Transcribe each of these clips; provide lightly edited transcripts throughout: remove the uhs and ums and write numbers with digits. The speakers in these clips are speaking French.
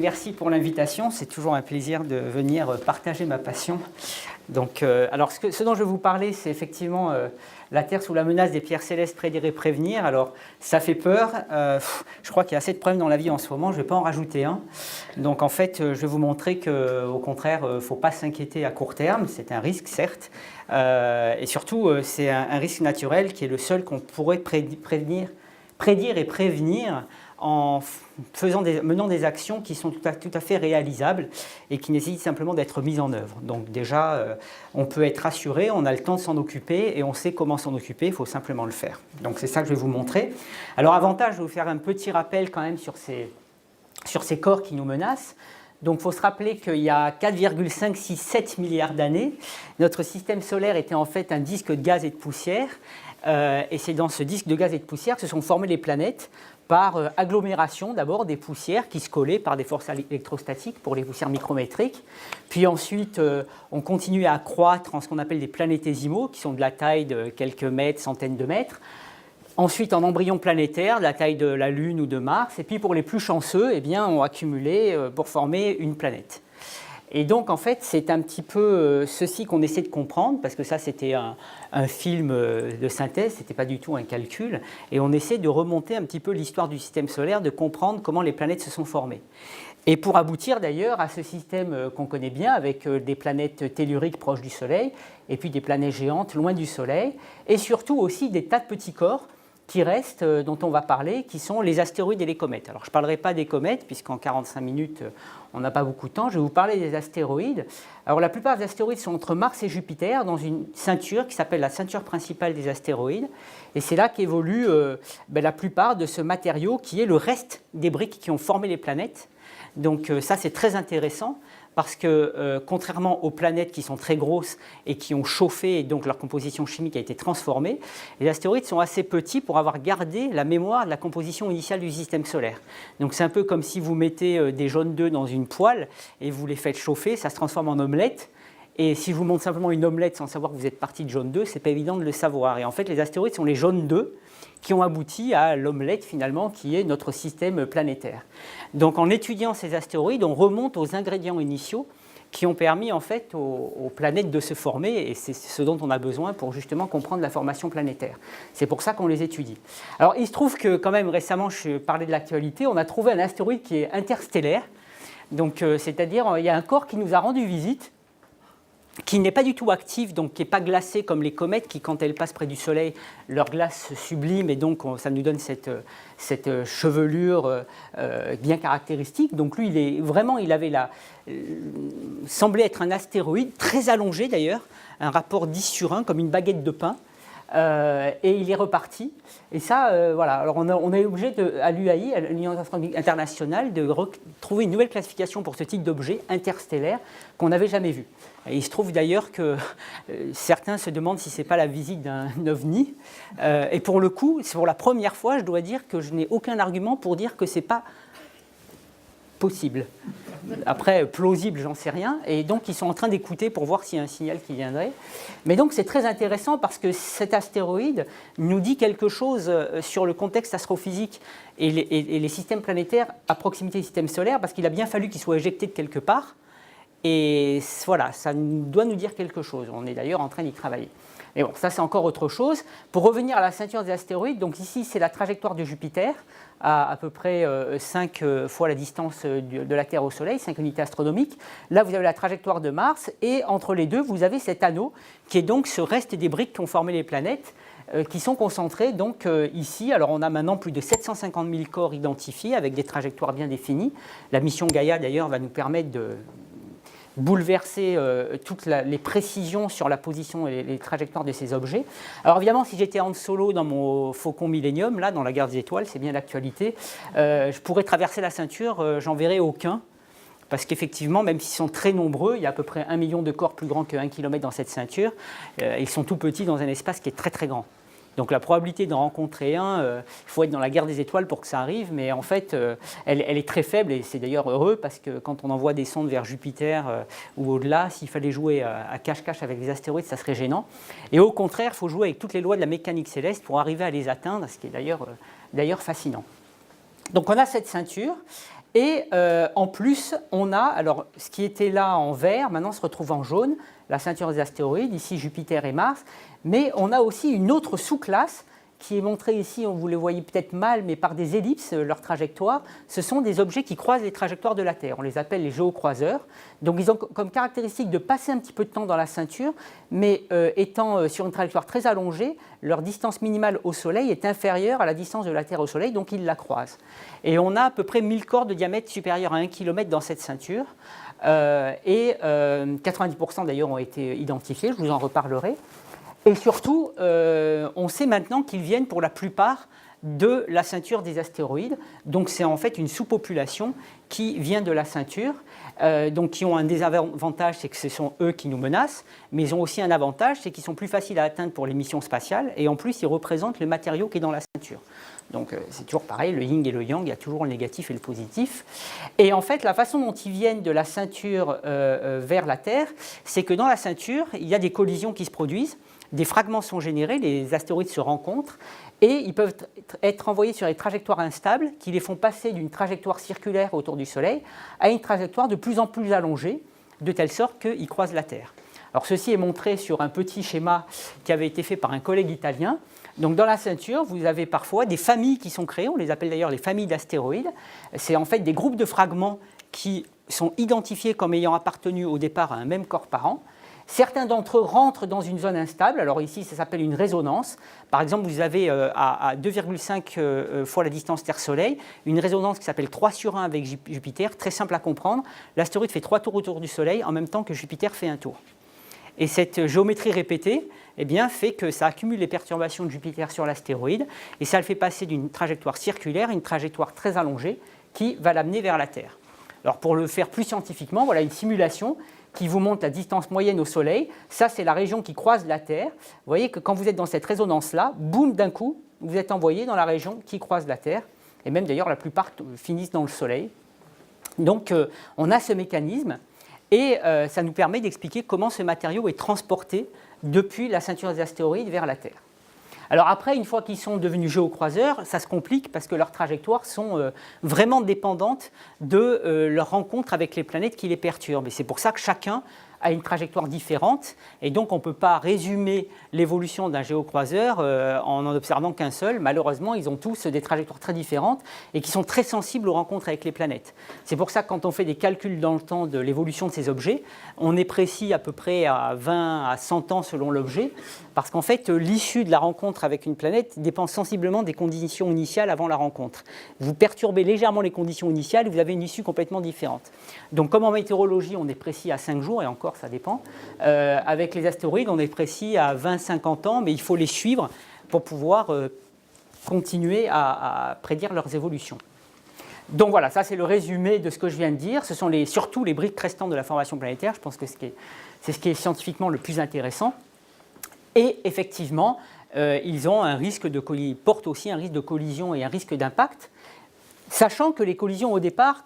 Merci pour l'invitation, c'est toujours un plaisir de venir partager ma passion. Donc, alors ce dont je vais vous parler, c'est effectivement la Terre sous la menace des pierres célestes, prédire et prévenir. Alors ça fait peur, je crois qu'il y a assez de problèmes dans la vie en ce moment, je ne vais pas en rajouter un. Donc en fait, je vais vous montrer qu'au contraire, il ne faut pas s'inquiéter à court terme, c'est un risque certes, et surtout c'est un risque naturel qui est le seul qu'on pourrait prédire et prévenir en menant des actions qui sont tout à fait réalisables et qui nécessitent simplement d'être mises en œuvre. Donc déjà, on peut être rassuré, on a le temps de s'en occuper et on sait comment s'en occuper, il faut simplement le faire. Donc c'est ça que je vais vous montrer. Alors avantage, je vais vous faire un petit rappel quand même sur ces corps qui nous menacent. Donc il faut se rappeler qu'il y a 4,567 milliards d'années, notre système solaire était en fait un disque de gaz et de poussière. Et c'est dans ce disque de gaz et de poussière que se sont formées les planètes par agglomération d'abord des poussières qui se collaient par des forces électrostatiques pour les poussières micrométriques. Puis ensuite, on continue à croître en ce qu'on appelle des planétésimaux qui sont de la taille de quelques mètres, centaines de mètres. Ensuite, en embryons planétaires, de la taille de la Lune ou de Mars. Et puis pour les plus chanceux, eh bien, on accumulé pour former une planète. Et donc, en fait, c'est un petit peu ceci qu'on essaie de comprendre, parce que ça, c'était un film de synthèse, ce n'était pas du tout un calcul, et on essaie de remonter un petit peu l'histoire du système solaire, de comprendre comment les planètes se sont formées. Et pour aboutir d'ailleurs à ce système qu'on connaît bien, avec des planètes telluriques proches du Soleil, et puis des planètes géantes loin du Soleil, et surtout aussi des tas de petits corps qui restent, dont on va parler, qui sont les astéroïdes et les comètes. Alors je ne parlerai pas des comètes, puisqu'en 45 minutes, on n'a pas beaucoup de temps. Je vais vous parler des astéroïdes. Alors la plupart des astéroïdes sont entre Mars et Jupiter, dans une ceinture qui s'appelle la ceinture principale des astéroïdes. Et c'est là qu'évolue la plupart de ce matériau, qui est le reste des briques qui ont formé les planètes. Donc ça, c'est très intéressant. Parce que contrairement aux planètes qui sont très grosses et qui ont chauffé et donc leur composition chimique a été transformée, les astéroïdes sont assez petits pour avoir gardé la mémoire de la composition initiale du système solaire. Donc c'est un peu comme si vous mettez des jaunes d'œufs dans une poêle et vous les faites chauffer, ça se transforme en omelette. Et si je vous montre simplement une omelette sans savoir que vous êtes parti de jaune d'œuf, ce n'est pas évident de le savoir. Et en fait, les astéroïdes sont les jaunes d'œufs qui ont abouti à l'omelette finalement qui est notre système planétaire. Donc en étudiant ces astéroïdes, on remonte aux ingrédients initiaux qui ont permis en fait aux planètes de se former et c'est ce dont on a besoin pour justement comprendre la formation planétaire. C'est pour ça qu'on les étudie. Alors il se trouve que quand même récemment, je parlais de l'actualité, on a trouvé un astéroïde qui est interstellaire. Donc c'est-à-dire il y a un corps qui nous a rendu visite, qui n'est pas du tout actif, donc qui n'est pas glacé comme les comètes, qui quand elles passent près du Soleil, leur glace se sublime et donc ça nous donne cette chevelure bien caractéristique. Donc lui, semblait être un astéroïde, très allongé d'ailleurs, un rapport 10/1, comme une baguette de pain. Et il est reparti. Et ça, voilà. Alors on est obligé, à l'UAI, à l'Union astronomique internationale, de trouver une nouvelle classification pour ce type d'objet interstellaire qu'on n'avait jamais vu. Et il se trouve d'ailleurs que certains se demandent si ce n'est pas la visite d'un ovni. Et pour le coup, c'est pour la première fois, je dois dire que je n'ai aucun argument pour dire que ce n'est pas possible. Après, plausible, j'en sais rien. Et donc, ils sont en train d'écouter pour voir s'il y a un signal qui viendrait. Mais donc, c'est très intéressant parce que cet astéroïde nous dit quelque chose sur le contexte astrophysique et les systèmes planétaires à proximité du système solaire, parce qu'il a bien fallu qu'il soit éjecté de quelque part. Et voilà, ça doit nous dire quelque chose. On est d'ailleurs en train d'y travailler. Mais bon, ça c'est encore autre chose. Pour revenir à la ceinture des astéroïdes, donc ici c'est la trajectoire de Jupiter, à peu près 5 fois la distance de la Terre au Soleil, 5 unités astronomiques. Là vous avez la trajectoire de Mars, et entre les deux vous avez cet anneau, qui est donc ce reste des briques qui ont formé les planètes, qui sont concentrés donc ici. Alors on a maintenant plus de 750 000 corps identifiés, avec des trajectoires bien définies. La mission Gaïa d'ailleurs va nous permettre de bouleverser toutes les précisions sur la position et les trajectoires de ces objets. Alors évidemment, si j'étais en solo dans mon Faucon Millennium, là, dans la guerre des étoiles, c'est bien l'actualité, je pourrais traverser la ceinture, j'en verrais aucun, parce qu'effectivement, même s'ils sont très nombreux, il y a à peu près 1 million de corps plus grands que 1 kilomètre dans cette ceinture, ils sont tout petits dans un espace qui est très très grand. Donc la probabilité d'en rencontrer un, il faut être dans la guerre des étoiles pour que ça arrive, mais en fait, elle est très faible, et c'est d'ailleurs heureux, parce que quand on envoie des sondes vers Jupiter ou au-delà, s'il fallait jouer à cache-cache avec les astéroïdes, ça serait gênant. Et au contraire, il faut jouer avec toutes les lois de la mécanique céleste pour arriver à les atteindre, ce qui est d'ailleurs fascinant. Donc on a cette ceinture, Et en plus, on a, alors ce qui était là en vert, maintenant se retrouve en jaune, la ceinture des astéroïdes, ici Jupiter et Mars, mais on a aussi une autre sous-classe qui est montrée ici, vous les voyez peut-être mal, mais par des ellipses, leur trajectoire. Ce sont des objets qui croisent les trajectoires de la Terre. On les appelle les géocroiseurs. Donc ils ont comme caractéristique de passer un petit peu de temps dans la ceinture, mais étant sur une trajectoire très allongée, leur distance minimale au Soleil est inférieure à la distance de la Terre au Soleil, donc ils la croisent. Et on a à peu près 1000 corps de diamètre supérieur à 1 km dans cette ceinture. Et 90% d'ailleurs ont été identifiés, je vous en reparlerai. Et surtout, on sait maintenant qu'ils viennent pour la plupart de la ceinture des astéroïdes. Donc c'est en fait une sous-population qui vient de la ceinture, donc qui ont un désavantage, c'est que ce sont eux qui nous menacent, mais ils ont aussi un avantage, c'est qu'ils sont plus faciles à atteindre pour les missions spatiales, et en plus ils représentent le matériau qui est dans la ceinture. Donc c'est toujours pareil, le yin et le yang, il y a toujours le négatif et le positif. Et en fait, la façon dont ils viennent de la ceinture vers la Terre, c'est que dans la ceinture, il y a des collisions qui se produisent, des fragments sont générés, les astéroïdes se rencontrent, et ils peuvent être envoyés sur des trajectoires instables qui les font passer d'une trajectoire circulaire autour du Soleil à une trajectoire de plus en plus allongée, de telle sorte qu'ils croisent la Terre. Alors ceci est montré sur un petit schéma qui avait été fait par un collègue italien. Donc dans la ceinture, vous avez parfois des familles qui sont créées, on les appelle d'ailleurs les familles d'astéroïdes. C'est en fait des groupes de fragments qui sont identifiés comme ayant appartenu au départ à un même corps parent. Certains d'entre eux rentrent dans une zone instable. Alors ici, ça s'appelle une résonance. Par exemple, vous avez à 2,5 fois la distance Terre-Soleil une résonance qui s'appelle 3/1 avec Jupiter, très simple à comprendre. L'astéroïde fait 3 tours autour du Soleil en même temps que Jupiter fait un tour. Et cette géométrie répétée eh bien, fait que ça accumule les perturbations de Jupiter sur l'astéroïde et ça le fait passer d'une trajectoire circulaire à une trajectoire très allongée qui va l'amener vers la Terre. Alors pour le faire plus scientifiquement, voilà une simulation qui vous montre la distance moyenne au Soleil. Ça, c'est la région qui croise la Terre. Vous voyez que quand vous êtes dans cette résonance-là, boum, d'un coup, vous êtes envoyé dans la région qui croise la Terre. Et même d'ailleurs, la plupart finissent dans le Soleil. Donc, on a ce mécanisme. Et ça nous permet d'expliquer comment ce matériau est transporté depuis la ceinture des astéroïdes vers la Terre. Alors après, une fois qu'ils sont devenus géocroiseurs, ça se complique parce que leurs trajectoires sont vraiment dépendantes de leur rencontre avec les planètes qui les perturbent. Et c'est pour ça que chacun a une trajectoire différente. Et donc, on ne peut pas résumer l'évolution d'un géocroiseur en n'en observant qu'un seul. Malheureusement, ils ont tous des trajectoires très différentes et qui sont très sensibles aux rencontres avec les planètes. C'est pour ça que quand on fait des calculs dans le temps de l'évolution de ces objets, on est précis à peu près à 20 à 100 ans selon l'objet, parce qu'en fait, l'issue de la rencontre avec une planète dépend sensiblement des conditions initiales avant la rencontre. Vous perturbez légèrement les conditions initiales, vous avez une issue complètement différente. Donc, comme en météorologie, on est précis à 5 jours, et encore, ça dépend. Avec les astéroïdes, on est précis à 20-50 ans, mais il faut les suivre pour pouvoir continuer à prédire leurs évolutions. Donc voilà, ça c'est le résumé de ce que je viens de dire. Ce sont surtout les briques restantes de la formation planétaire. Je pense que c'est ce qui est scientifiquement le plus intéressant. Et effectivement, ils portent aussi un risque de collision et un risque d'impact, sachant que les collisions au départ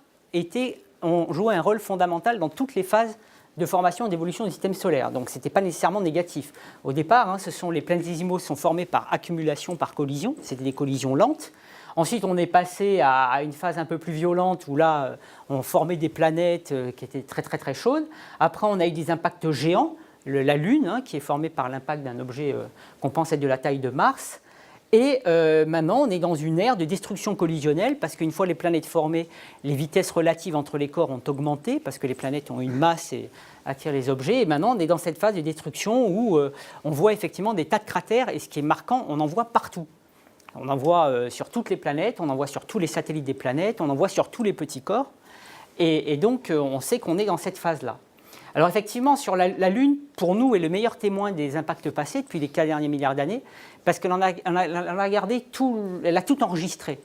ont joué un rôle fondamental dans toutes les phases de formation et d'évolution du système solaire. Donc ce n'était pas nécessairement négatif. Au départ, les planétésimaux sont formés par accumulation, par collision. C'était des collisions lentes. Ensuite, on est passé à une phase un peu plus violente où là, on formait des planètes qui étaient très très très chaudes. Après, on a eu des impacts géants. La Lune, qui est formée par l'impact d'un objet qu'on pense être de la taille de Mars. Et maintenant, on est dans une ère de destruction collisionnelle parce qu'une fois les planètes formées, les vitesses relatives entre les corps ont augmenté parce que les planètes ont une masse et attirent les objets. Et maintenant, on est dans cette phase de destruction où on voit effectivement des tas de cratères. Et ce qui est marquant, on en voit partout. On en voit sur toutes les planètes, on en voit sur tous les satellites des planètes, on en voit sur tous les petits corps. Et donc, on sait qu'on est dans cette phase-là. Alors effectivement, sur la Lune, pour nous, est le meilleur témoin des impacts passés depuis les 4 derniers milliards d'années, parce qu'elle a gardé tout, elle a tout enregistré.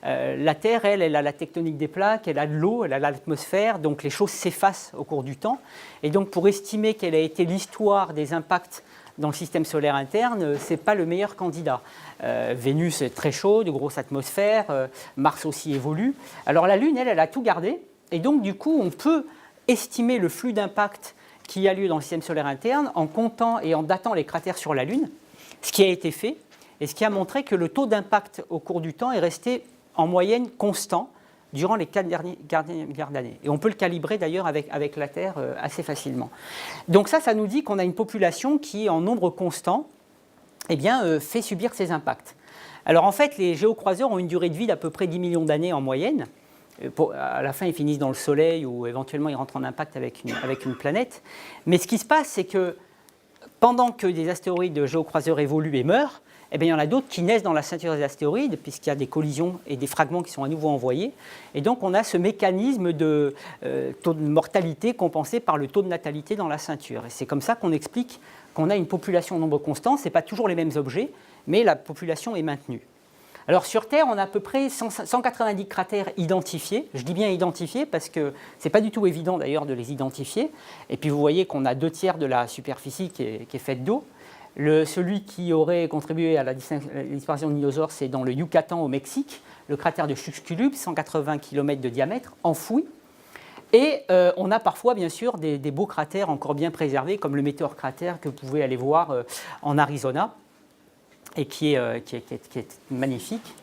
La Terre, elle a la tectonique des plaques, elle a de l'eau, elle a l'atmosphère, donc les choses s'effacent au cours du temps. Et donc pour estimer quelle a été l'histoire des impacts dans le système solaire interne, ce n'est pas le meilleur candidat. Vénus est très chaude, grosse atmosphère, Mars aussi évolue. Alors la Lune, elle a tout gardé, et donc du coup, on peut estimer le flux d'impact qui a lieu dans le système solaire interne en comptant et en datant les cratères sur la Lune, ce qui a été fait, et ce qui a montré que le taux d'impact au cours du temps est resté en moyenne constant, durant les 4 derniers milliards d'années. Et on peut le calibrer d'ailleurs avec la Terre assez facilement. Donc ça nous dit qu'on a une population qui, en nombre constant, eh bien, fait subir ces impacts. Alors en fait, les géocroiseurs ont une durée de vie d'à peu près 10 millions d'années en moyenne. À la fin, ils finissent dans le Soleil ou éventuellement ils rentrent en impact avec une planète. Mais ce qui se passe, c'est que pendant que des astéroïdes de géocroiseurs évoluent et meurent, eh bien, il y en a d'autres qui naissent dans la ceinture des astéroïdes, puisqu'il y a des collisions et des fragments qui sont à nouveau envoyés. Et donc, on a ce mécanisme de taux de mortalité compensé par le taux de natalité dans la ceinture. Et c'est comme ça qu'on explique qu'on a une population en nombre constant. Ce n'est pas toujours les mêmes objets, mais la population est maintenue. Alors, sur Terre, on a à peu près 190 cratères identifiés. Je dis bien identifiés parce que ce n'est pas du tout évident d'ailleurs de les identifier. Et puis, vous voyez qu'on a 2/3 de la superficie qui est faite d'eau. Celui qui aurait contribué à la disparition de dinosaures, c'est dans le Yucatan au Mexique, le cratère de Chicxulub, 180 km de diamètre, enfoui. Et on a parfois, bien sûr, des beaux cratères encore bien préservés, comme le Meteor cratère que vous pouvez aller voir en Arizona, et qui est magnifique.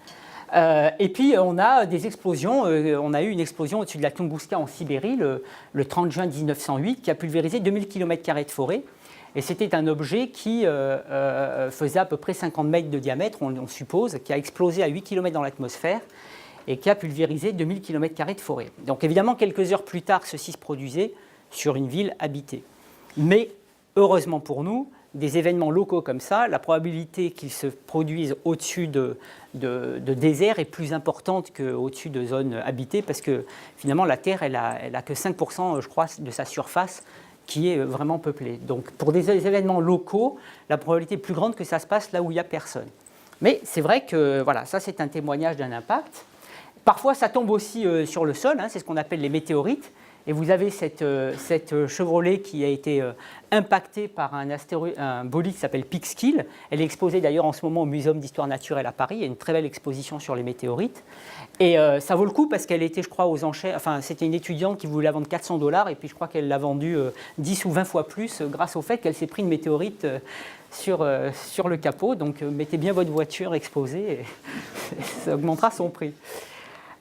Et puis, on a des explosions. On a eu une explosion au-dessus de la Tunguska en Sibérie, le 30 juin 1908, qui a pulvérisé 2000 km² de forêt. Et c'était un objet qui faisait à peu près 50 mètres de diamètre, on suppose, qui a explosé à 8 km dans l'atmosphère et qui a pulvérisé 2000 km² de forêt. Donc évidemment, quelques heures plus tard, ceci se produisait sur une ville habitée. Mais heureusement pour nous, des événements locaux comme ça, la probabilité qu'ils se produisent au-dessus de déserts est plus importante qu'au-dessus de zones habitées, parce que finalement, la Terre, elle a que 5%, je crois, de sa surface qui est vraiment peuplée. Donc pour des événements locaux, la probabilité est plus grande que ça se passe là où il n'y a personne. Mais c'est vrai que voilà, ça c'est un témoignage d'un impact. Parfois ça tombe aussi sur le sol, c'est ce qu'on appelle les météorites. Et vous avez cette Chevrolet qui a été impactée par un bolide qui s'appelle Peekskill. Elle est exposée d'ailleurs en ce moment au Muséum d'histoire naturelle à Paris. Il y a une très belle exposition sur les météorites. Et ça vaut le coup parce qu'elle était, je crois, aux enchères. Enfin, c'était une étudiante qui voulait la vendre 400 $. Et puis je crois qu'elle l'a vendue 10 ou 20 fois plus grâce au fait qu'elle s'est pris une météorite sur le capot. Donc mettez bien votre voiture exposée et ça augmentera son prix.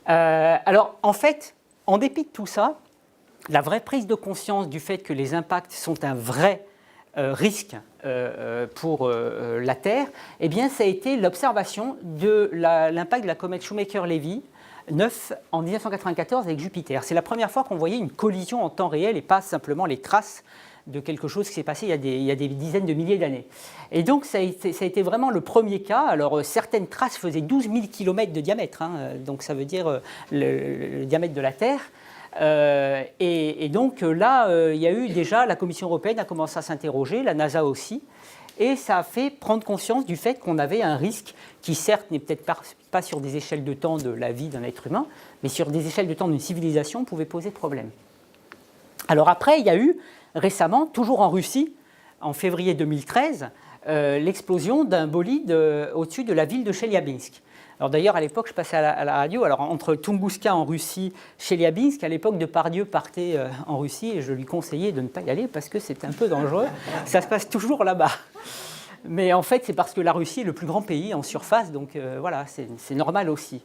Alors en fait, en dépit de tout ça, la vraie prise de conscience du fait que les impacts sont un vrai risque pour la Terre, eh bien, ça a été l'observation de l'impact de la comète Shoemaker-Levy 9 en 1994 avec Jupiter. C'est la première fois qu'on voyait une collision en temps réel et pas simplement les traces de quelque chose qui s'est passé il y a des dizaines de milliers d'années. Et donc, ça a été vraiment le premier cas. Alors, certaines traces faisaient 12 000 km de diamètre, donc ça veut dire le diamètre de la Terre. Et donc là, il y a eu déjà, la Commission européenne a commencé à s'interroger, la NASA aussi, et ça a fait prendre conscience du fait qu'on avait un risque qui certes n'est peut-être pas sur des échelles de temps de la vie d'un être humain, mais sur des échelles de temps d'une civilisation pouvait poser problème. Alors après, il y a eu récemment, toujours en Russie, en février 2013, l'explosion d'un bolide au-dessus de la ville de Chelyabinsk. Alors d'ailleurs, à l'époque, je passais à la radio, alors entre Tunguska en Russie, Chelyabinsk, à l'époque, Depardieu partait en Russie et je lui conseillais de ne pas y aller parce que c'était un peu dangereux. Ça se passe toujours là-bas. Mais en fait, c'est parce que la Russie est le plus grand pays en surface, donc voilà, c'est normal aussi.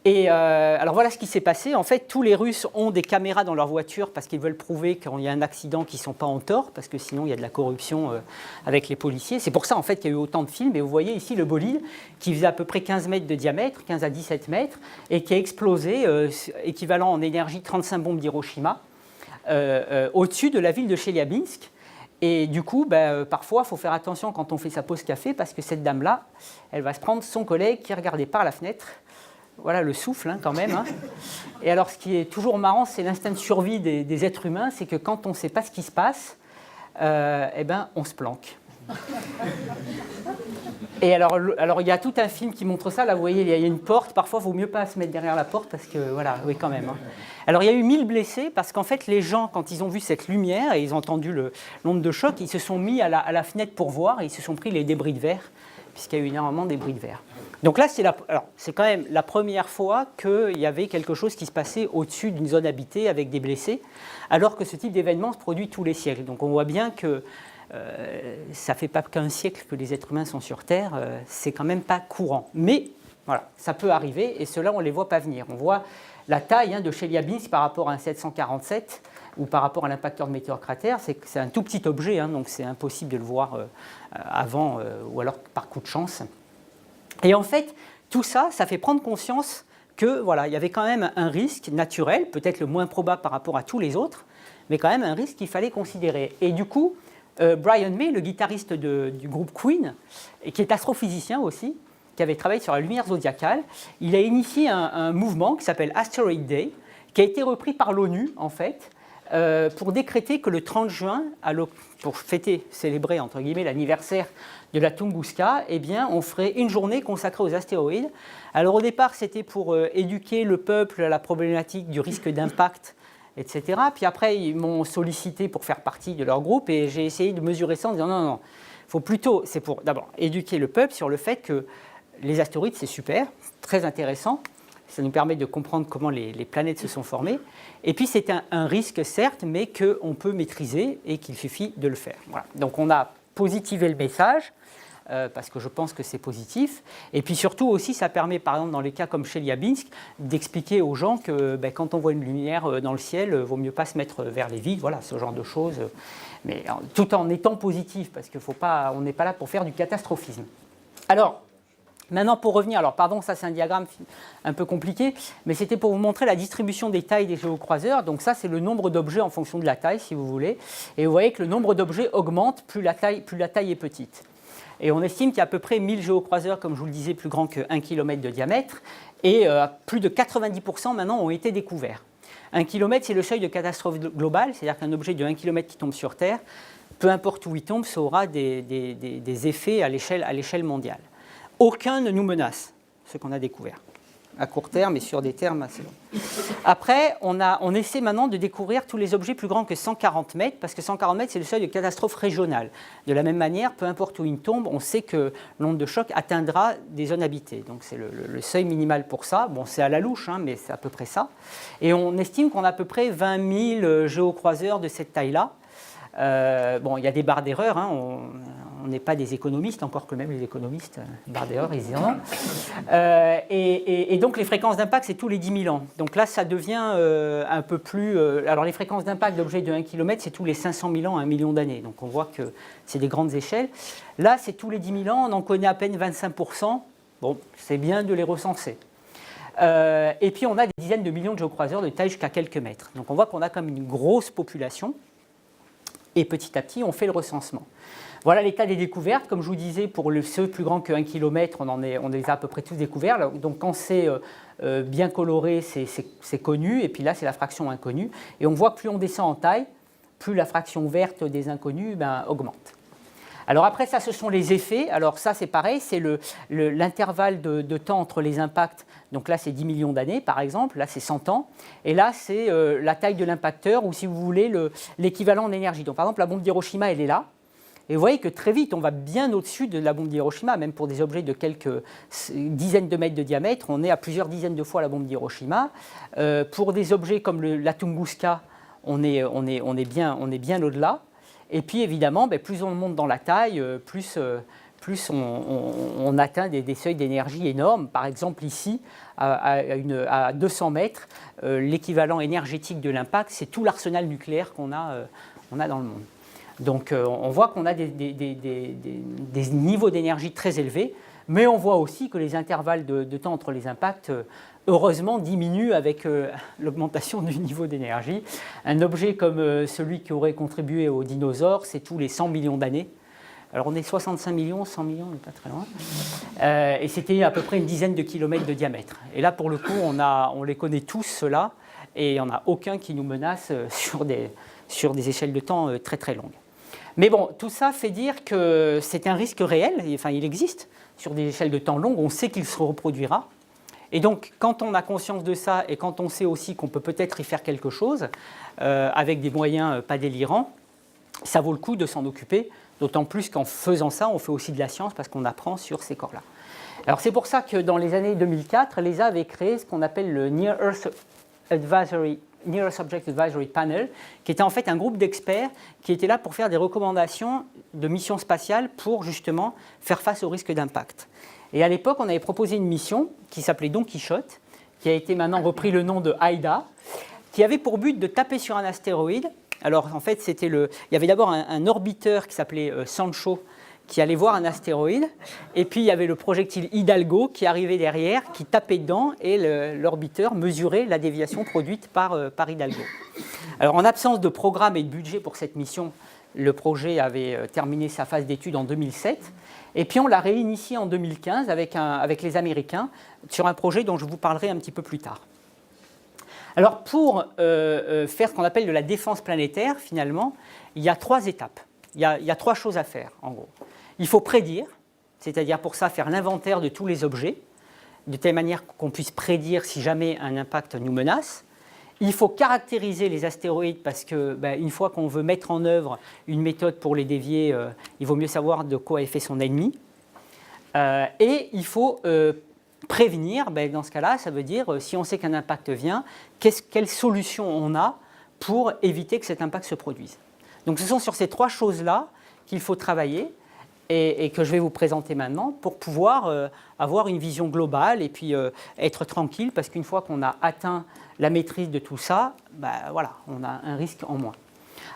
Et alors voilà ce qui s'est passé. En fait, tous les Russes ont des caméras dans leur voiture parce qu'ils veulent prouver quand il y a un accident qu'ils ne sont pas en tort, parce que sinon il y a de la corruption avec les policiers. C'est pour ça en fait qu'il y a eu autant de films. Et vous voyez ici le bolide qui faisait à peu près 15 mètres de diamètre, 15 à 17 mètres, et qui a explosé, équivalent en énergie 35 bombes d'Hiroshima, au-dessus de la ville de Chelyabinsk. Et du coup, parfois, il faut faire attention quand on fait sa pause café, parce que cette dame-là, elle va se prendre son collègue qui regardait par la fenêtre. Voilà le souffle quand même. Et alors ce qui est toujours marrant, c'est l'instinct de survie des êtres humains, c'est que quand on ne sait pas ce qui se passe, on se planque. Et alors il y a tout un film qui montre ça. Là vous voyez, il y a une porte, parfois il vaut mieux pas se mettre derrière la porte parce que voilà, oui quand même. Alors il y a eu 1000 blessés parce qu'en fait les gens, quand ils ont vu cette lumière et ils ont entendu l'onde de choc, ils se sont mis à la fenêtre pour voir et ils se sont pris les débris de verre, puisqu'il y a eu énormément de débris de verre. Donc là, c'est quand même la première fois qu'il y avait quelque chose qui se passait au-dessus d'une zone habitée avec des blessés, alors que ce type d'événement se produit tous les siècles. Donc on voit bien que ça ne fait pas qu'un siècle que les êtres humains sont sur Terre, c'est quand même pas courant. Mais voilà, ça peut arriver et ceux-là, on ne les voit pas venir. On voit la taille de Chelyabinsk par rapport à un 747 ou par rapport à l'impacteur de météore-cratère, c'est un tout petit objet, donc c'est impossible de le voir avant ou alors par coup de chance. Et en fait, tout ça, ça fait prendre conscience que voilà, il y avait quand même un risque naturel, peut-être le moins probable par rapport à tous les autres, mais quand même un risque qu'il fallait considérer. Et du coup, Brian May, le guitariste du groupe Queen, et qui est astrophysicien aussi, qui avait travaillé sur la lumière zodiacale, il a initié un mouvement qui s'appelle Asteroid Day, qui a été repris par l'ONU, en fait, pour décréter que le 30 juin, pour fêter, célébrer, entre guillemets, l'anniversaire de la Tunguska, eh bien, on ferait une journée consacrée aux astéroïdes. Alors au départ, c'était pour éduquer le peuple à la problématique du risque d'impact, etc. Puis après, ils m'ont sollicité pour faire partie de leur groupe et j'ai essayé de mesurer ça en disant non, faut plutôt, c'est pour d'abord éduquer le peuple sur le fait que les astéroïdes, c'est super, très intéressant. Ça nous permet de comprendre comment les planètes se sont formées. Et puis, c'est un risque, certes, mais qu'on peut maîtriser et qu'il suffit de le faire. Voilà. Donc, on a positivé le message, parce que je pense que c'est positif. Et puis, surtout aussi, ça permet, par exemple, dans les cas comme Chelyabinsk, d'expliquer aux gens que quand on voit une lumière dans le ciel, il ne vaut mieux pas se mettre vers les vides, voilà, ce genre de choses. Mais tout en étant positif, parce qu'on n'est pas là pour faire du catastrophisme. Alors, maintenant, pour revenir, alors pardon, ça c'est un diagramme un peu compliqué, mais c'était pour vous montrer la distribution des tailles des géocroiseurs. Donc ça, c'est le nombre d'objets en fonction de la taille, si vous voulez. Et vous voyez que le nombre d'objets augmente plus la taille est petite. Et on estime qu'il y a à peu près 1000 géocroiseurs, comme je vous le disais, plus grands que 1 km de diamètre. Et plus de 90% maintenant ont été découverts. 1 km, c'est le seuil de catastrophe globale, c'est-à-dire qu'un objet de 1 km qui tombe sur Terre, peu importe où il tombe, ça aura des effets à l'échelle mondiale. Aucun ne nous menace, ce qu'on a découvert, à court terme et sur des termes assez longs. Après, on essaie maintenant de découvrir tous les objets plus grands que 140 mètres, parce que 140 mètres, c'est le seuil de catastrophe régionale. De la même manière, peu importe où il tombe, on sait que l'onde de choc atteindra des zones habitées. Donc c'est le seuil minimal pour ça. Bon, c'est à la louche, mais c'est à peu près ça. Et on estime qu'on a à peu près 20 000 géocroiseurs de cette taille-là. Bon, il y a des barres d'erreur, on n'est pas des économistes, encore que même les économistes, barres d'erreur, ils y en ont. Et donc les fréquences d'impact, c'est tous les 10 000 ans. Donc là, ça devient un peu plus... alors les fréquences d'impact d'objets de 1 km, c'est tous les 500 000 ans à 1 million d'années. Donc on voit que c'est des grandes échelles. Là, c'est tous les 10 000 ans, on en connaît à peine 25%. Bon, c'est bien de les recenser. Et puis on a des dizaines de millions de géocroiseurs de taille jusqu'à quelques mètres. Donc on voit qu'on a comme une grosse population. Et petit à petit, on fait le recensement. Voilà l'état des découvertes. Comme je vous disais, pour ceux plus grands que 1 km, on les a à peu près tous découverts. Donc quand c'est bien coloré, c'est connu. Et puis là, c'est la fraction inconnue. Et on voit que plus on descend en taille, plus la fraction verte des inconnus augmente. Alors après, ça, ce sont les effets. Alors ça, c'est pareil, c'est l'intervalle de temps entre les impacts. Donc là, c'est 10 millions d'années, par exemple. Là, c'est 100 ans. Et là, c'est la taille de l'impacteur, ou si vous voulez, l'équivalent en énergie. Donc par exemple, la bombe d'Hiroshima, elle est là. Et vous voyez que très vite, on va bien au-dessus de la bombe d'Hiroshima, même pour des objets de quelques dizaines de mètres de diamètre. On est à plusieurs dizaines de fois la bombe d'Hiroshima. Pour des objets comme la Tunguska, on est bien au-delà. Et puis évidemment, plus on monte dans la taille, plus on atteint des seuils d'énergie énormes. Par exemple ici, à 200 mètres, l'équivalent énergétique de l'impact, c'est tout l'arsenal nucléaire qu'on a dans le monde. Donc on voit qu'on a des niveaux d'énergie très élevés, mais on voit aussi que les intervalles de temps entre les impacts, heureusement, diminuent avec l'augmentation du niveau d'énergie. Un objet comme celui qui aurait contribué aux dinosaures, c'est tous les 100 millions d'années. Alors on est 65 millions, 100 millions, on n'est pas très loin. Et c'était à peu près une dizaine de kilomètres de diamètre. Et là, pour le coup, on les connaît tous, ceux-là, et il n'y en a aucun qui nous menace sur des échelles de temps très très longues. Mais bon, tout ça fait dire que c'est un risque réel, enfin il existe sur des échelles de temps longues, on sait qu'il se reproduira. Et donc, quand on a conscience de ça et quand on sait aussi qu'on peut peut-être y faire quelque chose, avec des moyens pas délirants, ça vaut le coup de s'en occuper, d'autant plus qu'en faisant ça, on fait aussi de la science parce qu'on apprend sur ces corps-là. Alors c'est pour ça que dans les années 2004, l'ESA avait créé ce qu'on appelle le Near Subject Advisory Panel, qui était en fait un groupe d'experts qui était là pour faire des recommandations de missions spatiales pour justement faire face au risque d'impact. Et à l'époque, on avait proposé une mission qui s'appelait Don Quichotte, qui a été maintenant repris le nom de HIDA, qui avait pour but de taper sur un astéroïde. Alors en fait, il y avait d'abord un orbiteur qui s'appelait Sancho, qui allait voir un astéroïde, et puis il y avait le projectile Hidalgo qui arrivait derrière, qui tapait dedans, et l'orbiteur mesurait la déviation produite par Hidalgo. Alors en absence de programme et de budget pour cette mission, le projet avait terminé sa phase d'étude en 2007, et puis on l'a réinitié en 2015 avec les Américains sur un projet dont je vous parlerai un petit peu plus tard. Alors pour faire ce qu'on appelle de la défense planétaire, finalement, il y a 3 étapes. Il y a 3 choses à faire, en gros. Il faut prédire, c'est-à-dire pour ça faire l'inventaire de tous les objets, de telle manière qu'on puisse prédire si jamais un impact nous menace. Il faut caractériser les astéroïdes parce que, une fois qu'on veut mettre en œuvre une méthode pour les dévier, il vaut mieux savoir de quoi est fait son ennemi. Et il faut prévenir, dans ce cas-là, ça veut dire si on sait qu'un impact vient, quelle solution on a pour éviter que cet impact se produise. Donc ce sont sur ces 3 choses-là qu'il faut travailler et que je vais vous présenter maintenant pour pouvoir avoir une vision globale et puis être tranquille parce qu'une fois qu'on a atteint la maîtrise de tout ça, voilà, on a un risque en moins.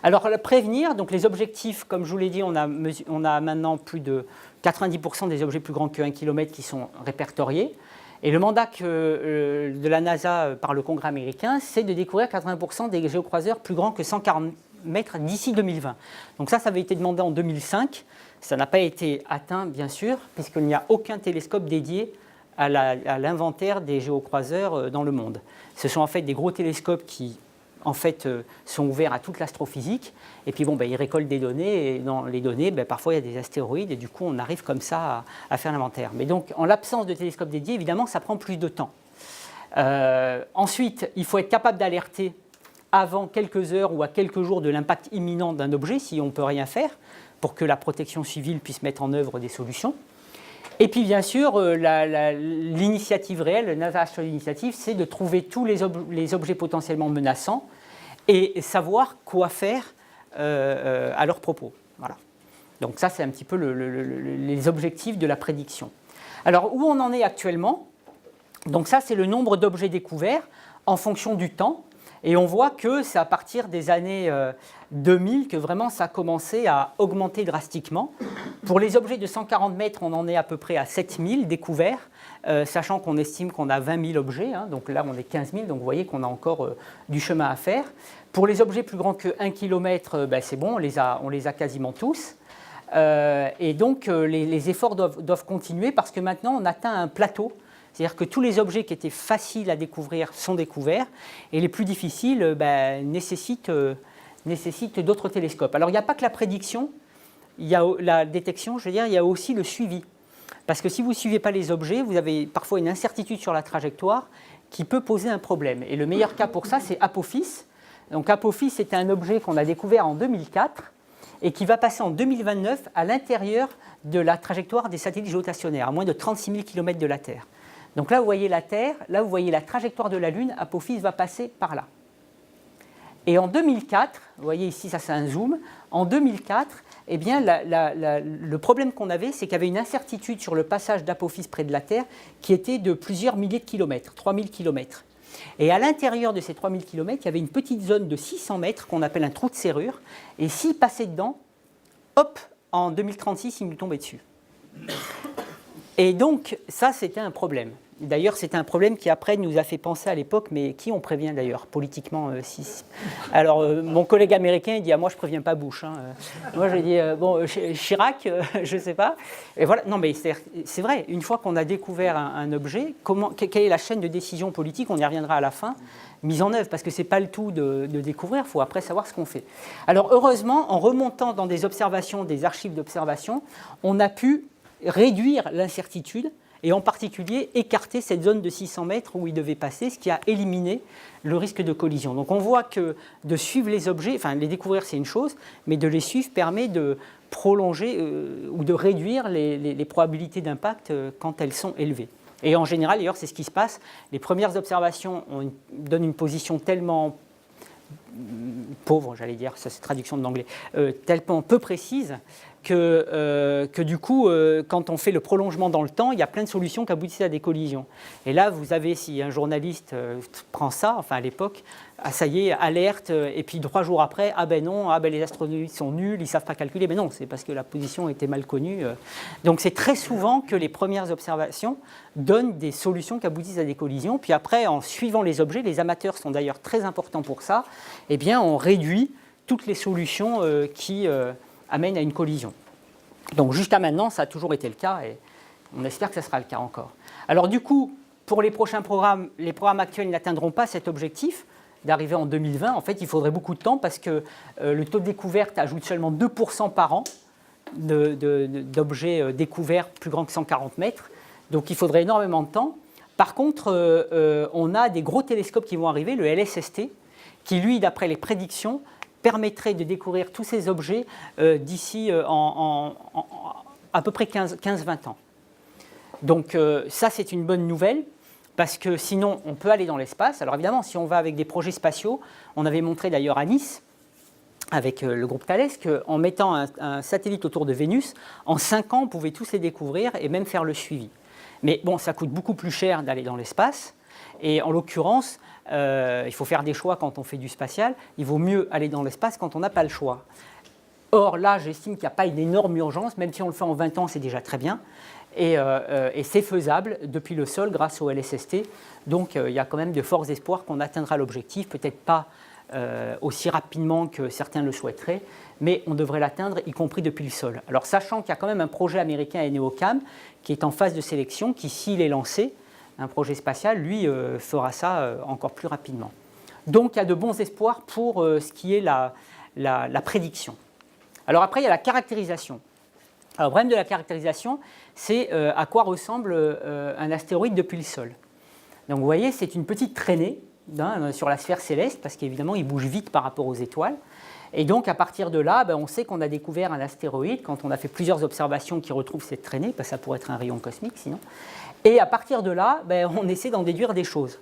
Alors prévenir, donc les objectifs, comme je vous l'ai dit, on a maintenant plus de 90% des objets plus grands que 1 km qui sont répertoriés. Et le mandat de la NASA par le Congrès américain, c'est de découvrir 80% des géocroiseurs plus grands que 140 mètres d'ici 2020. Donc ça avait été demandé en 2005. Ça n'a pas été atteint, bien sûr, puisqu'il n'y a aucun télescope dédié à l'inventaire des géocroiseurs dans le monde. Ce sont en fait des gros télescopes qui en fait, sont ouverts à toute l'astrophysique. Et puis, ils récoltent des données. Et dans les données, parfois, il y a des astéroïdes. Et du coup, on arrive comme ça à faire l'inventaire. Mais donc, en l'absence de télescope dédié, évidemment, ça prend plus de temps. Ensuite, il faut être capable d'alerter avant quelques heures ou à quelques jours de l'impact imminent d'un objet, si on ne peut rien faire, pour que la protection civile puisse mettre en œuvre des solutions. Et puis, bien sûr, l'initiative réelle, le NASA Astral Initiative, c'est de trouver tous les objets potentiellement menaçants et savoir quoi faire à leur propos. Voilà. Donc ça, c'est un petit peu les objectifs de la prédiction. Alors, où on en est actuellement? Donc ça, c'est le nombre d'objets découverts en fonction du temps. Et on voit que c'est à partir des années 2000 que vraiment ça a commencé à augmenter drastiquement. Pour les objets de 140 mètres, on en est à peu près à 7000 découverts, sachant qu'on estime qu'on a 20 000 objets. Donc là, on est 15 000, donc vous voyez qu'on a encore du chemin à faire. Pour les objets plus grands que 1 km, c'est bon, on les a quasiment tous. Et donc, les efforts doivent continuer parce que maintenant, on atteint un plateau. C'est-à-dire que tous les objets qui étaient faciles à découvrir sont découverts et les plus difficiles nécessitent d'autres télescopes. Alors il n'y a pas que la prédiction, il y a la détection, je veux dire, il y a aussi le suivi. Parce que si vous ne suivez pas les objets, vous avez parfois une incertitude sur la trajectoire qui peut poser un problème. Et le meilleur cas pour ça, c'est Apophis. Donc Apophis, c'est un objet qu'on a découvert en 2004 et qui va passer en 2029 à l'intérieur de la trajectoire des satellites géostationnaires, à moins de 36 000 km de la Terre. Donc là, vous voyez la Terre, là, vous voyez la trajectoire de la Lune, Apophis va passer par là. Et en 2004, vous voyez ici, ça c'est un zoom, en 2004, eh bien, le problème qu'on avait, c'est qu'il y avait une incertitude sur le passage d'Apophis près de la Terre qui était de plusieurs milliers de kilomètres, 3000 kilomètres. Et à l'intérieur de ces 3000 kilomètres, il y avait une petite zone de 600 mètres qu'on appelle un trou de serrure. Et s'il passait dedans, hop, en 2036, il nous tombait dessus. Et donc, ça, c'était un problème. D'ailleurs, c'était un problème qui, après, nous a fait penser à l'époque, mais qui on prévient d'ailleurs, politiquement Alors, mon collègue américain, il dit « moi, je ne préviens pas Bush. » Moi, je dis « Chirac, je ne sais pas. » Et voilà, non, mais c'est vrai, une fois qu'on a découvert un objet, quelle est la chaîne de décision politique, on y reviendra à la fin, mise en œuvre, parce que ce n'est pas le tout de découvrir, il faut après savoir ce qu'on fait. Alors, heureusement, en remontant dans des observations, des archives d'observation, on a pu réduire l'incertitude et en particulier écarter cette zone de 600 mètres où il devait passer, ce qui a éliminé le risque de collision. Donc on voit que de suivre les objets, enfin les découvrir c'est une chose, mais de les suivre permet de prolonger ou de réduire les probabilités d'impact quand elles sont élevées. Et en général, d'ailleurs, c'est ce qui se passe. Les premières observations donnent une position tellement pauvre, j'allais dire, ça c'est traduction de l'anglais, tellement peu précise que du coup, quand on fait le prolongement dans le temps, il y a plein de solutions qui aboutissent à des collisions. Et là, vous avez, si un journaliste prend ça, enfin à l'époque, ah, ça y est, alerte, et puis 3 jours après, ah ben non, ah ben les astronomes sont nuls, ils ne savent pas calculer. Mais non, c'est parce que la position était mal connue. Donc c'est très souvent que les premières observations donnent des solutions qui aboutissent à des collisions. Puis après, en suivant les objets, les amateurs sont d'ailleurs très importants pour ça, eh bien on réduit toutes les solutions qui amènent à une collision. Donc jusqu'à maintenant, ça a toujours été le cas, et on espère que ça sera le cas encore. Alors du coup, pour les prochains programmes, les programmes actuels n'atteindront pas cet objectif d'arriver en 2020. En fait, il faudrait beaucoup de temps parce que le taux de découverte ajoute seulement 2% par an d'objets découverts plus grands que 140 mètres. Donc il faudrait énormément de temps. Par contre, on a des gros télescopes qui vont arriver, le LSST, qui lui, d'après les prédictions, permettrait de découvrir tous ces objets d'ici à peu près 15-20 ans. Donc ça, c'est une bonne nouvelle, parce que sinon, on peut aller dans l'espace. Alors évidemment, si on va avec des projets spatiaux, on avait montré d'ailleurs à Nice, avec le groupe Thales, qu'en mettant un satellite autour de Vénus, en 5 ans, on pouvait tous les découvrir et même faire le suivi. Mais bon, ça coûte beaucoup plus cher d'aller dans l'espace, et en l'occurrence, il faut faire des choix quand on fait du spatial. Il vaut mieux aller dans l'espace quand on n'a pas le choix. Or, là, j'estime qu'il n'y a pas une énorme urgence. Même si on le fait en 20 ans, c'est déjà très bien. Et c'est faisable depuis le sol grâce au LSST. Donc, il y a quand même de forts espoirs qu'on atteindra l'objectif. Peut-être pas aussi rapidement que certains le souhaiteraient, mais on devrait l'atteindre, y compris depuis le sol. Alors, sachant qu'il y a quand même un projet américain ENEOCAM qui est en phase de sélection, qui, s'il est lancé, un projet spatial, lui, fera ça encore plus rapidement. Donc, il y a de bons espoirs pour ce qui est la prédiction. Alors après, il y a la caractérisation. Alors, le problème de la caractérisation, c'est à quoi ressemble un astéroïde depuis le sol. Donc, vous voyez, c'est une petite traînée sur la sphère céleste, parce qu'évidemment, il bouge vite par rapport aux étoiles. Et donc, à partir de là, on sait qu'on a découvert un astéroïde quand on a fait plusieurs observations qui retrouvent cette traînée, parce que ça pourrait être un rayon cosmique sinon. Et à partir de là, on essaie d'en déduire des choses.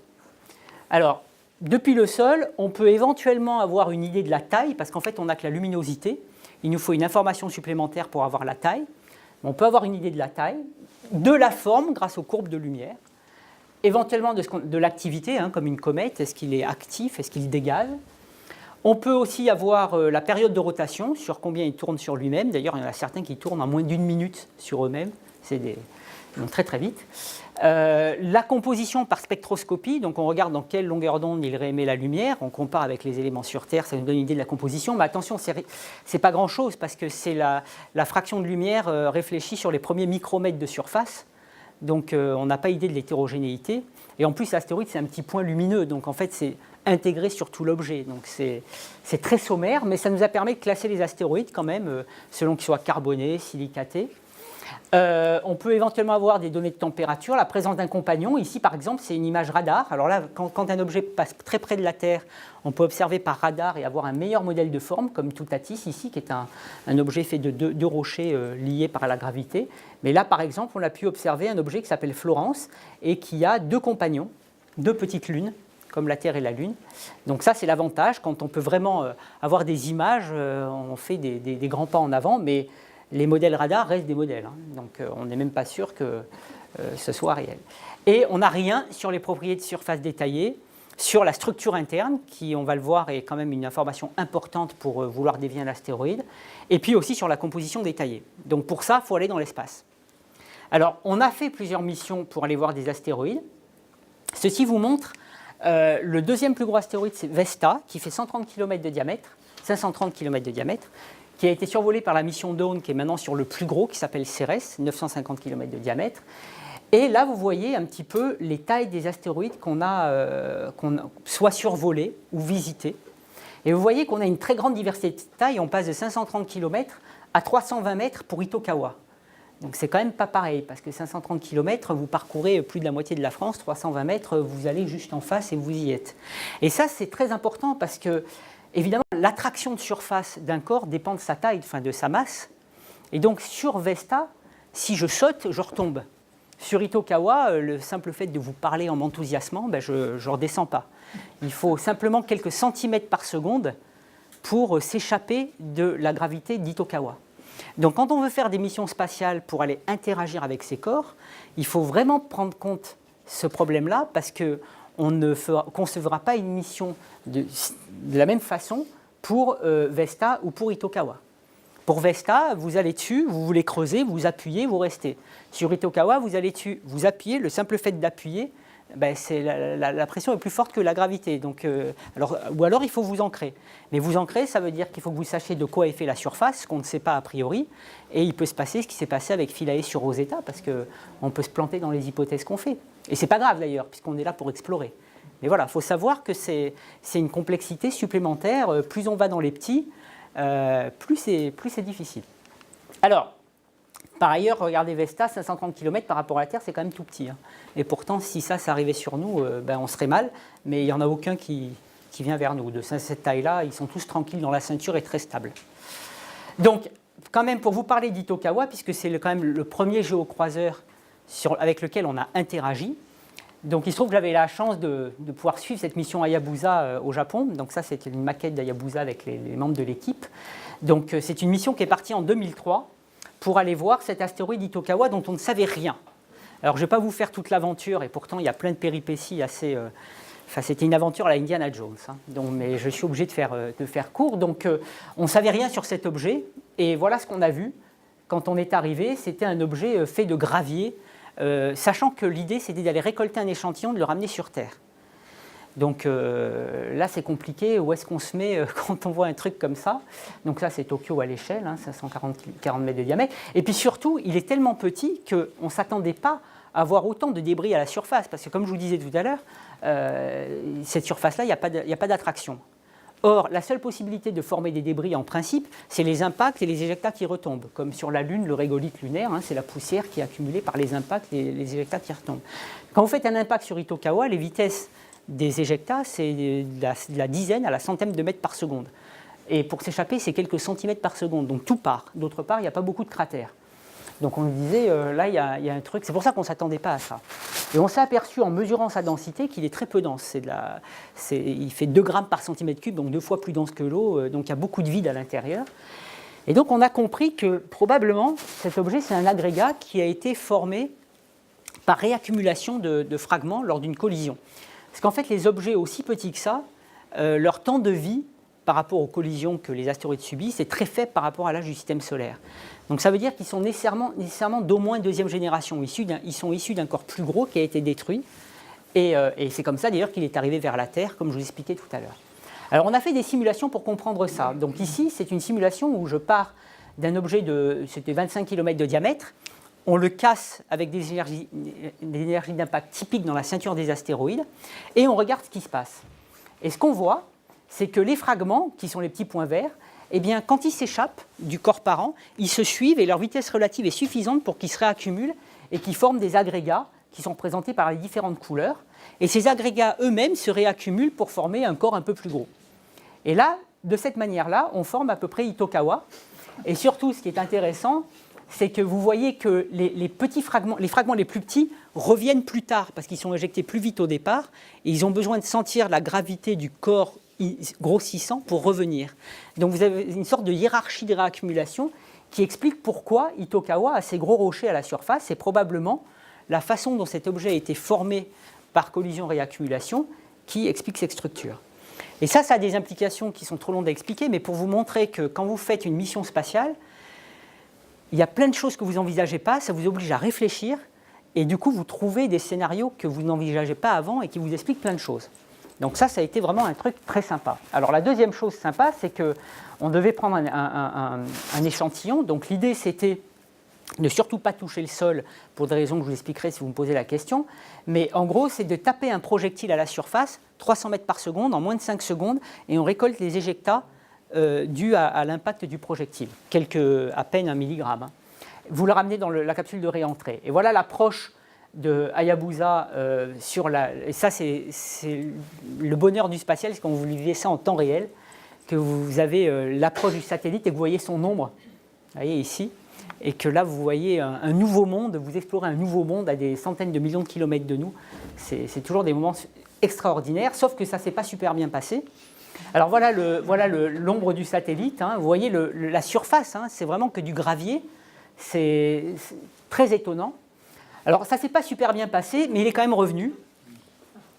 Alors, depuis le sol, on peut éventuellement avoir une idée de la taille, parce qu'en fait, on n'a que la luminosité. Il nous faut une information supplémentaire pour avoir la taille. On peut avoir une idée de la taille, de la forme grâce aux courbes de lumière, éventuellement de l'activité, comme une comète, est-ce qu'il est actif, est-ce qu'il dégage. On peut aussi avoir la période de rotation, sur combien il tourne sur lui-même. D'ailleurs, il y en a certains qui tournent en moins d'1 minute sur eux-mêmes. Ils vont très très vite. La composition par spectroscopie, donc on regarde dans quelle longueur d'onde il réémet la lumière, on compare avec les éléments sur Terre, ça nous donne une idée de la composition, mais attention, c'est pas grand-chose parce que c'est la fraction de lumière réfléchie sur les premiers micromètres de surface, donc on n'a pas idée de l'hétérogénéité, et en plus l'astéroïde c'est un petit point lumineux, donc en fait c'est intégré sur tout l'objet, donc c'est très sommaire, mais ça nous a permis de classer les astéroïdes quand même, selon qu'ils soient carbonés, silicatés. On peut éventuellement avoir des données de température, la présence d'un compagnon. Ici, par exemple, c'est une image radar. Alors là, quand un objet passe très près de la Terre, on peut observer par radar et avoir un meilleur modèle de forme, comme Toutatis ici, qui est un objet fait de deux rochers liés par la gravité. Mais là, par exemple, on a pu observer un objet qui s'appelle Florence et qui a 2 compagnons, 2 petites lunes, comme la Terre et la Lune. Donc ça, c'est l'avantage. Quand on peut vraiment avoir des images, on fait des grands pas en avant, mais les modèles radar restent des modèles, donc on n'est même pas sûr que ce soit réel. Et on n'a rien sur les propriétés de surface détaillées, sur la structure interne, qui, on va le voir, est quand même une information importante pour vouloir dévier un astéroïde, et puis aussi sur la composition détaillée. Donc pour ça, il faut aller dans l'espace. Alors, on a fait plusieurs missions pour aller voir des astéroïdes. Ceci vous montre le deuxième plus gros astéroïde, c'est Vesta, qui fait 130 km de diamètre, 530 km de diamètre, qui a été survolé par la mission Dawn, qui est maintenant sur le plus gros, qui s'appelle Cérès, 950 km de diamètre. Et là, vous voyez un petit peu les tailles des astéroïdes qu'on a soit survolés ou visités. Et vous voyez qu'on a une très grande diversité de tailles. On passe de 530 km à 320 mètres pour Itokawa. Donc c'est quand même pas pareil, parce que 530 km, vous parcourez plus de la moitié de la France, 320 mètres, vous allez juste en face et vous y êtes. Et ça, c'est très important parce que, évidemment, l'attraction de surface d'un corps dépend de sa taille, enfin de sa masse. Et donc, sur Vesta, si je saute, je retombe. Sur Itokawa, le simple fait de vous parler en m'enthousiasmant, je ne redescends pas. Il faut simplement quelques centimètres par seconde pour s'échapper de la gravité d'Itokawa. Donc quand on veut faire des missions spatiales pour aller interagir avec ces corps, il faut vraiment prendre compte ce problème-là parce qu'on ne concevra pas une mission de la même façon pour Vesta ou pour Itokawa. Pour Vesta, vous allez dessus, vous voulez creuser, vous appuyez, vous restez. Sur Itokawa, vous allez dessus, vous appuyez, le simple fait d'appuyer, la pression est plus forte que la gravité. Donc, ou alors il faut vous ancrer. Mais vous ancrer, ça veut dire qu'il faut que vous sachiez de quoi est fait la surface, qu'on ne sait pas a priori. Et il peut se passer ce qui s'est passé avec Philae sur Rosetta, parce qu'on peut se planter dans les hypothèses qu'on fait. Et ce n'est pas grave d'ailleurs, puisqu'on est là pour explorer. Mais voilà, il faut savoir que c'est une complexité supplémentaire. Plus on va dans les petits, plus c'est difficile. Alors, par ailleurs, regardez Vesta, 530 km par rapport à la Terre, c'est quand même tout petit. Hein. Et pourtant, si ça arrivait sur nous, on serait mal, mais il n'y en a aucun qui vient vers nous. De cette taille-là, ils sont tous tranquilles dans la ceinture et très stables. Donc, quand même, pour vous parler d'Itokawa, puisque c'est quand même le premier géocroiseur avec lequel on a interagi, donc il se trouve que j'avais la chance de pouvoir suivre cette mission Hayabusa au Japon. Donc ça, c'était une maquette d'Hayabusa avec les membres de l'équipe. Donc c'est une mission qui est partie en 2003 pour aller voir cet astéroïde Itokawa dont on ne savait rien. Alors je ne vais pas vous faire toute l'aventure, et pourtant il y a plein de péripéties assez... c'était une aventure à la Indiana Jones, hein. Donc, mais je suis obligé de faire court. Donc on ne savait rien sur cet objet, et voilà ce qu'on a vu. Quand on est arrivé, c'était un objet fait de gravier, sachant que l'idée c'était d'aller récolter un échantillon, de le ramener sur Terre. Donc là c'est compliqué, où est-ce qu'on se met quand on voit un truc comme ça? Donc ça c'est Tokyo à l'échelle, hein, 540 mètres de diamètre. Et puis surtout, il est tellement petit qu'on ne s'attendait pas à avoir autant de débris à la surface, parce que comme je vous disais tout à l'heure, cette surface-là, il n'y a pas d'attraction. Or, la seule possibilité de former des débris en principe, c'est les impacts et les éjectats qui retombent. Comme sur la Lune, le régolithe lunaire, hein, c'est la poussière qui est accumulée par les impacts et les éjectats qui retombent. Quand vous faites un impact sur Itokawa, les vitesses des éjectats, c'est de la dizaine à la centaine de mètres par seconde. Et pour s'échapper, c'est quelques centimètres par seconde. Donc tout part. D'autre part, il n'y a pas beaucoup de cratères. Donc on nous disait, là, il y a un truc. C'est pour ça qu'on ne s'attendait pas à ça. Et on s'est aperçu en mesurant sa densité qu'il est très peu dense. Il fait 2 grammes par centimètre cube, donc 2 fois plus dense que l'eau. Donc il y a beaucoup de vide à l'intérieur. Et donc on a compris que probablement, cet objet, c'est un agrégat qui a été formé par réaccumulation de fragments lors d'une collision. Parce qu'en fait, les objets aussi petits que ça, leur temps de vie par rapport aux collisions que les astéroïdes subissent est très faible par rapport à l'âge du système solaire. Donc ça veut dire qu'ils sont nécessairement d'au moins deuxième génération. Ils sont issus d'un corps plus gros qui a été détruit. Et c'est comme ça d'ailleurs qu'il est arrivé vers la Terre, comme je vous expliquais tout à l'heure. Alors on a fait des simulations pour comprendre ça. Donc ici, c'est une simulation où je pars d'un objet c'était 25 km de diamètre. On le casse avec des énergies d'impact typiques dans la ceinture des astéroïdes, et on regarde ce qui se passe. Et ce qu'on voit, c'est que les fragments, qui sont les petits points verts, eh bien, quand ils s'échappent du corps parent, ils se suivent et leur vitesse relative est suffisante pour qu'ils se réaccumulent et qu'ils forment des agrégats qui sont représentés par les différentes couleurs. Et ces agrégats eux-mêmes se réaccumulent pour former un corps un peu plus gros. Et là, de cette manière-là, on forme à peu près Itokawa. Et surtout, ce qui est intéressant, c'est que vous voyez que les fragments les plus petits reviennent plus tard parce qu'ils sont éjectés plus vite au départ et ils ont besoin de sentir la gravité du corps grossissant pour revenir. Donc vous avez une sorte de hiérarchie de réaccumulation qui explique pourquoi Itokawa a ces gros rochers à la surface. C'est probablement la façon dont cet objet a été formé par collision-réaccumulation qui explique cette structure. Et ça a des implications qui sont trop longues à expliquer, mais pour vous montrer que quand vous faites une mission spatiale, il y a plein de choses que vous n'envisagez pas, ça vous oblige à réfléchir, et du coup, vous trouvez des scénarios que vous n'envisagez pas avant et qui vous expliquent plein de choses. Donc ça a été vraiment un truc très sympa. Alors la deuxième chose sympa, c'est qu'on devait prendre un échantillon. Donc l'idée, c'était ne surtout pas toucher le sol, pour des raisons que je vous expliquerai si vous me posez la question. Mais en gros, c'est de taper un projectile à la surface, 300 mètres par seconde, en moins de 5 secondes, et on récolte les éjectats dus à l'impact du projectile, à peine 1 milligramme. Hein. Vous le ramenez dans la capsule de réentrée. Et voilà l'approche de Hayabusa et ça, c'est le bonheur du spatial, c'est quand vous vivez ça en temps réel, que vous avez l'approche du satellite et que vous voyez son ombre, vous voyez ici, et que là, vous voyez un nouveau monde, vous explorez un nouveau monde à des centaines de millions de kilomètres de nous. C'est toujours des moments extraordinaires, sauf que ça ne s'est pas super bien passé. Alors voilà l'ombre du satellite, hein. Vous voyez la surface, hein, c'est vraiment que du gravier, c'est très étonnant. Alors ça ne s'est pas super bien passé, mais il est quand même revenu.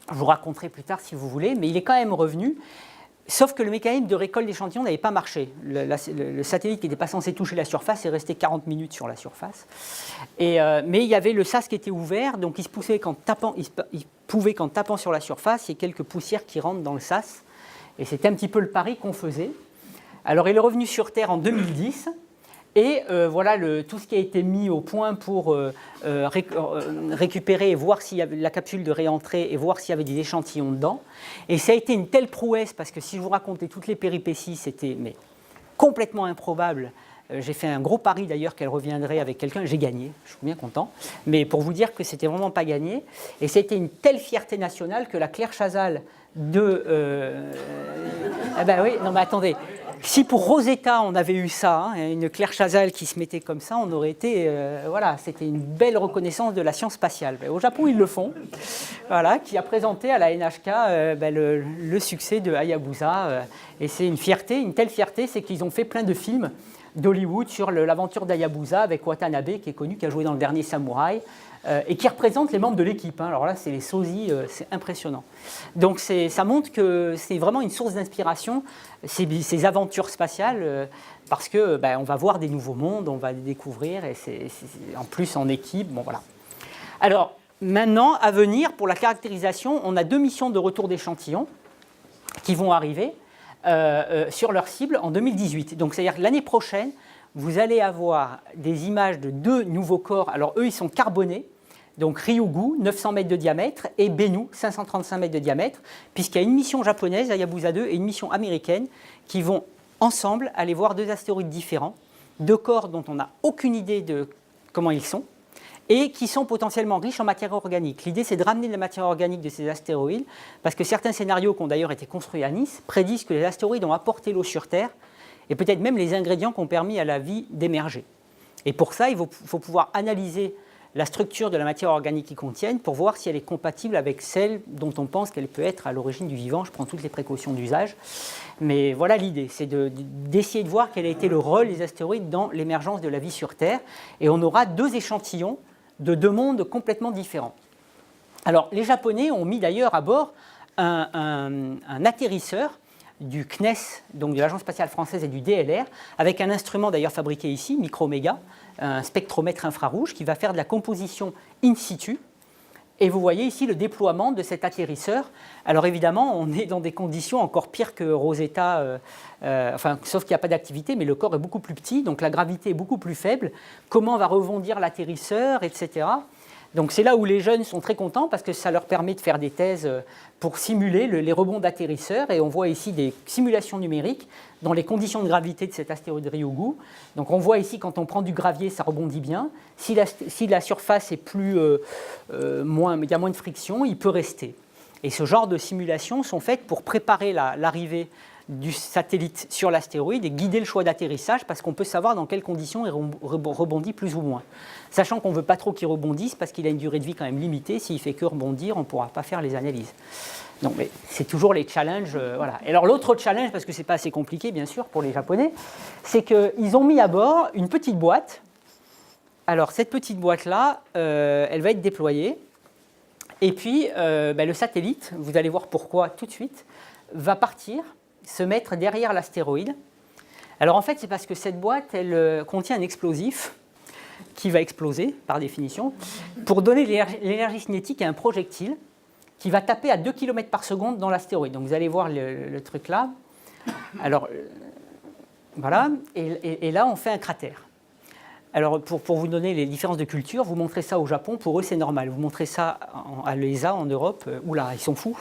Je vous raconterai plus tard si vous voulez, mais il est quand même revenu. Sauf que le mécanisme de récolte d'échantillons n'avait pas marché. Le satellite qui n'était pas censé toucher la surface est resté 40 minutes sur la surface. Mais il y avait le sas qui était ouvert, donc il pouvait qu'en tapant sur la surface, il y ait quelques poussières qui rentrent dans le sas. Et c'était un petit peu le pari qu'on faisait. Alors il est revenu sur Terre en 2010. Et voilà tout ce qui a été mis au point pour récupérer et voir s'il y avait la capsule de réentrée et voir s'il y avait des échantillons dedans. Et ça a été une telle prouesse, parce que si je vous racontais toutes les péripéties, c'était complètement improbable. J'ai fait un gros pari d'ailleurs qu'elle reviendrait avec quelqu'un, j'ai gagné, je suis bien content. Mais pour vous dire que c'était vraiment pas gagné. Et c'était une telle fierté nationale que la Claire Chazal ah ben oui, non mais attendez. Si pour Rosetta on avait eu ça, hein, une Claire Chazal qui se mettait comme ça, on aurait été, voilà, c'était une belle reconnaissance de la science spatiale. Au Japon ils le font, voilà, qui a présenté à la NHK le succès de Hayabusa, et c'est une fierté, une telle fierté, c'est qu'ils ont fait plein de films d'Hollywood sur l'aventure d'Hayabusa avec Watanabe, qui est connu, qui a joué dans Le Dernier Samouraï, et qui représente les membres de l'équipe. Hein. Alors là, c'est les sosies, c'est impressionnant. Donc ça montre que c'est vraiment une source d'inspiration, ces aventures spatiales, parce que on va voir des nouveaux mondes, on va les découvrir, et c'est en plus en équipe. Bon, voilà. Alors maintenant, à venir, pour la caractérisation, on a 2 missions de retour d'échantillons qui vont arriver sur leur cible en 2018. Donc c'est-à-dire que l'année prochaine, vous allez avoir des images de 2 nouveaux corps. Alors eux, ils sont carbonés. Donc Ryugu, 900 mètres de diamètre, et Bennu, 535 mètres de diamètre, puisqu'il y a une mission japonaise, Hayabusa 2, et une mission américaine, qui vont ensemble aller voir 2 astéroïdes différents, 2 corps dont on n'a aucune idée de comment ils sont, et qui sont potentiellement riches en matière organique. L'idée, c'est de ramener de la matière organique de ces astéroïdes, parce que certains scénarios qui ont d'ailleurs été construits à Nice prédisent que les astéroïdes ont apporté l'eau sur Terre, et peut-être même les ingrédients qui ont permis à la vie d'émerger. Et pour ça, il faut pouvoir analyser la structure de la matière organique qu'ils contiennent pour voir si elle est compatible avec celle dont on pense qu'elle peut être à l'origine du vivant. Je prends toutes les précautions d'usage. Mais voilà l'idée, c'est d'essayer de voir quel a été le rôle des astéroïdes dans l'émergence de la vie sur Terre. Et on aura 2 échantillons de 2 mondes complètement différents. Alors, les Japonais ont mis d'ailleurs à bord un atterrisseur du CNES, donc de l'Agence spatiale française, et du DLR, avec un instrument d'ailleurs fabriqué ici, Microméga, un spectromètre infrarouge qui va faire de la composition in situ. Et vous voyez ici le déploiement de cet atterrisseur. Alors évidemment, on est dans des conditions encore pires que Rosetta, sauf qu'il n'y a pas d'activité, mais le corps est beaucoup plus petit, donc la gravité est beaucoup plus faible. Comment va rebondir l'atterrisseur, etc. Donc c'est là où les jeunes sont très contents, parce que ça leur permet de faire des thèses pour simuler les rebonds d'atterrisseurs. Et on voit ici des simulations numériques dans les conditions de gravité de cet astéroïde Ryugu. Donc on voit ici, quand on prend du gravier, ça rebondit bien. Si la surface est il y a moins de friction, il peut rester. Et ce genre de simulations sont faites pour préparer l'arrivée du satellite sur l'astéroïde et guider le choix d'atterrissage, parce qu'on peut savoir dans quelles conditions il rebondit plus ou moins. Sachant qu'on ne veut pas trop qu'il rebondisse, parce qu'il a une durée de vie quand même limitée. S'il ne fait que rebondir, on ne pourra pas faire les analyses. Donc, mais c'est toujours les challenges. Voilà. Et alors l'autre challenge, parce que ce n'est pas assez compliqué bien sûr pour les Japonais, c'est qu'ils ont mis à bord une petite boîte. Alors cette petite boîte-là, elle va être déployée. Et puis le satellite, vous allez voir pourquoi tout de suite, va partir, se mettre derrière l'astéroïde. Alors en fait, c'est parce que cette boîte, elle contient un explosif qui va exploser, par définition, pour donner l'énergie cinétique à un projectile qui va taper à 2 km par seconde dans l'astéroïde. Donc vous allez voir le truc là. Alors, voilà, et là, on fait un cratère. Alors, pour vous donner les différences de culture, vous montrez ça au Japon, pour eux, c'est normal. Vous montrez ça à l'ESA, en Europe, oula, ils sont fous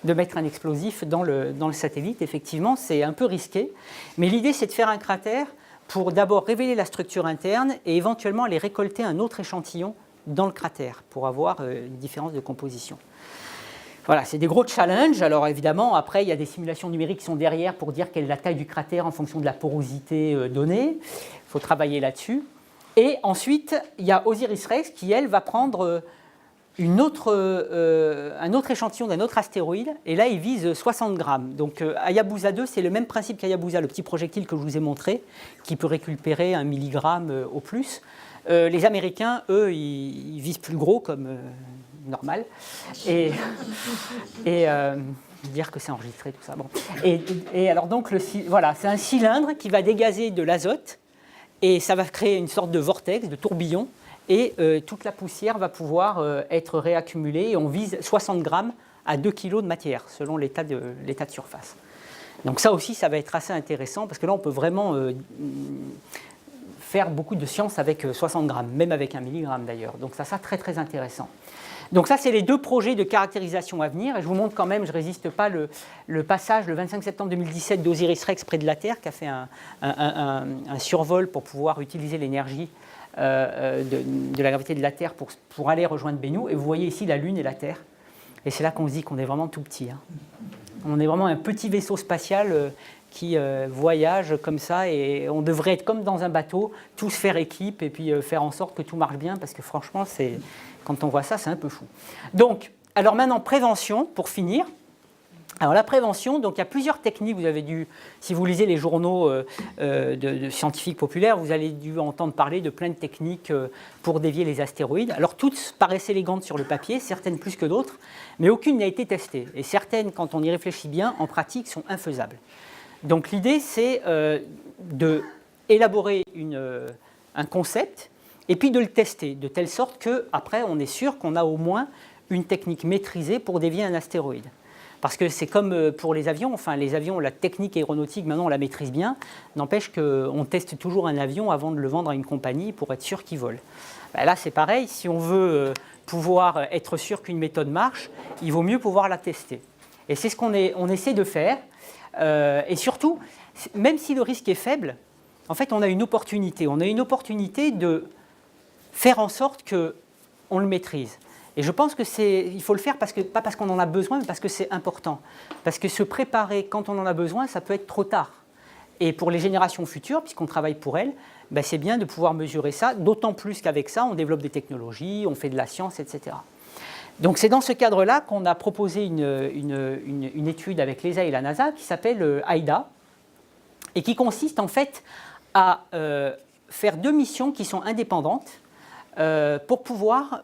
de mettre un explosif dans le satellite. Effectivement, c'est un peu risqué. Mais l'idée, c'est de faire un cratère pour d'abord révéler la structure interne et éventuellement aller récolter un autre échantillon dans le cratère pour avoir une différence de composition. Voilà, c'est des gros challenges. Alors évidemment, après, il y a des simulations numériques qui sont derrière pour dire quelle est la taille du cratère en fonction de la porosité donnée. Il faut travailler là-dessus. Et ensuite, il y a Osiris-Rex qui, elle, va prendre un autre échantillon d'un autre astéroïde, et là il vise 60 grammes. Donc Hayabusa 2, c'est le même principe qu'Hayabusa, le petit projectile que je vous ai montré, qui peut récupérer 1 milligramme au plus. Les Américains, eux, ils visent plus gros comme normal. Et dire que c'est enregistré, tout ça. Bon. Et alors donc, voilà, c'est un cylindre qui va dégazer de l'azote, et ça va créer une sorte de vortex, de tourbillon, et toute la poussière va pouvoir être réaccumulée, et on vise 60 grammes à 2 kg de matière, selon l'état de surface. Donc ça aussi, ça va être assez intéressant, parce que là, on peut vraiment faire beaucoup de science avec 60 grammes, même avec 1 milligramme d'ailleurs. Donc ça, très très intéressant. Donc ça, c'est les deux projets de caractérisation à venir. Et je vous montre quand même, je ne résiste pas, le passage le 25 septembre 2017 d'Osiris-Rex près de la Terre, qui a fait un survol pour pouvoir utiliser l'énergie de la gravité de la Terre pour aller rejoindre Bennu. Et vous voyez ici la Lune et la Terre. Et c'est là qu'on se dit qu'on est vraiment tout petit. Hein. On est vraiment un petit vaisseau spatial qui voyage comme ça. Et on devrait être comme dans un bateau, tous faire équipe et puis faire en sorte que tout marche bien. Parce que franchement, quand on voit ça, c'est un peu fou. Donc, alors maintenant, prévention, pour finir. Alors la prévention, donc il y a plusieurs techniques. Vous avez dû, si vous lisez les journaux de scientifiques populaires, vous avez dû entendre parler de plein de techniques pour dévier les astéroïdes. Alors toutes paraissent élégantes sur le papier, certaines plus que d'autres, mais aucune n'a été testée. Et certaines, quand on y réfléchit bien, en pratique, sont infaisables. Donc l'idée, c'est d'élaborer un concept et puis de le tester, de telle sorte qu'après, on est sûr qu'on a au moins une technique maîtrisée pour dévier un astéroïde. Parce que c'est comme pour les avions, enfin les avions, la technique aéronautique, maintenant on la maîtrise bien, n'empêche qu'on teste toujours un avion avant de le vendre à une compagnie pour être sûr qu'il vole. Ben là c'est pareil, si on veut pouvoir être sûr qu'une méthode marche, il vaut mieux pouvoir la tester. Et c'est ce qu'on essaie de faire. Et surtout, même si le risque est faible, en fait on a une opportunité. On a une opportunité de faire en sorte qu'on le maîtrise. Et je pense qu'il faut le faire pas parce qu'on en a besoin, mais parce que c'est important. Parce que se préparer quand on en a besoin, ça peut être trop tard. Et pour les générations futures, puisqu'on travaille pour elles, ben c'est bien de pouvoir mesurer ça, d'autant plus qu'avec ça, on développe des technologies, on fait de la science, etc. Donc c'est dans ce cadre-là qu'on a proposé une étude avec l'ESA et la NASA qui s'appelle AIDA, et qui consiste en fait à faire 2 missions qui sont indépendantes pour pouvoir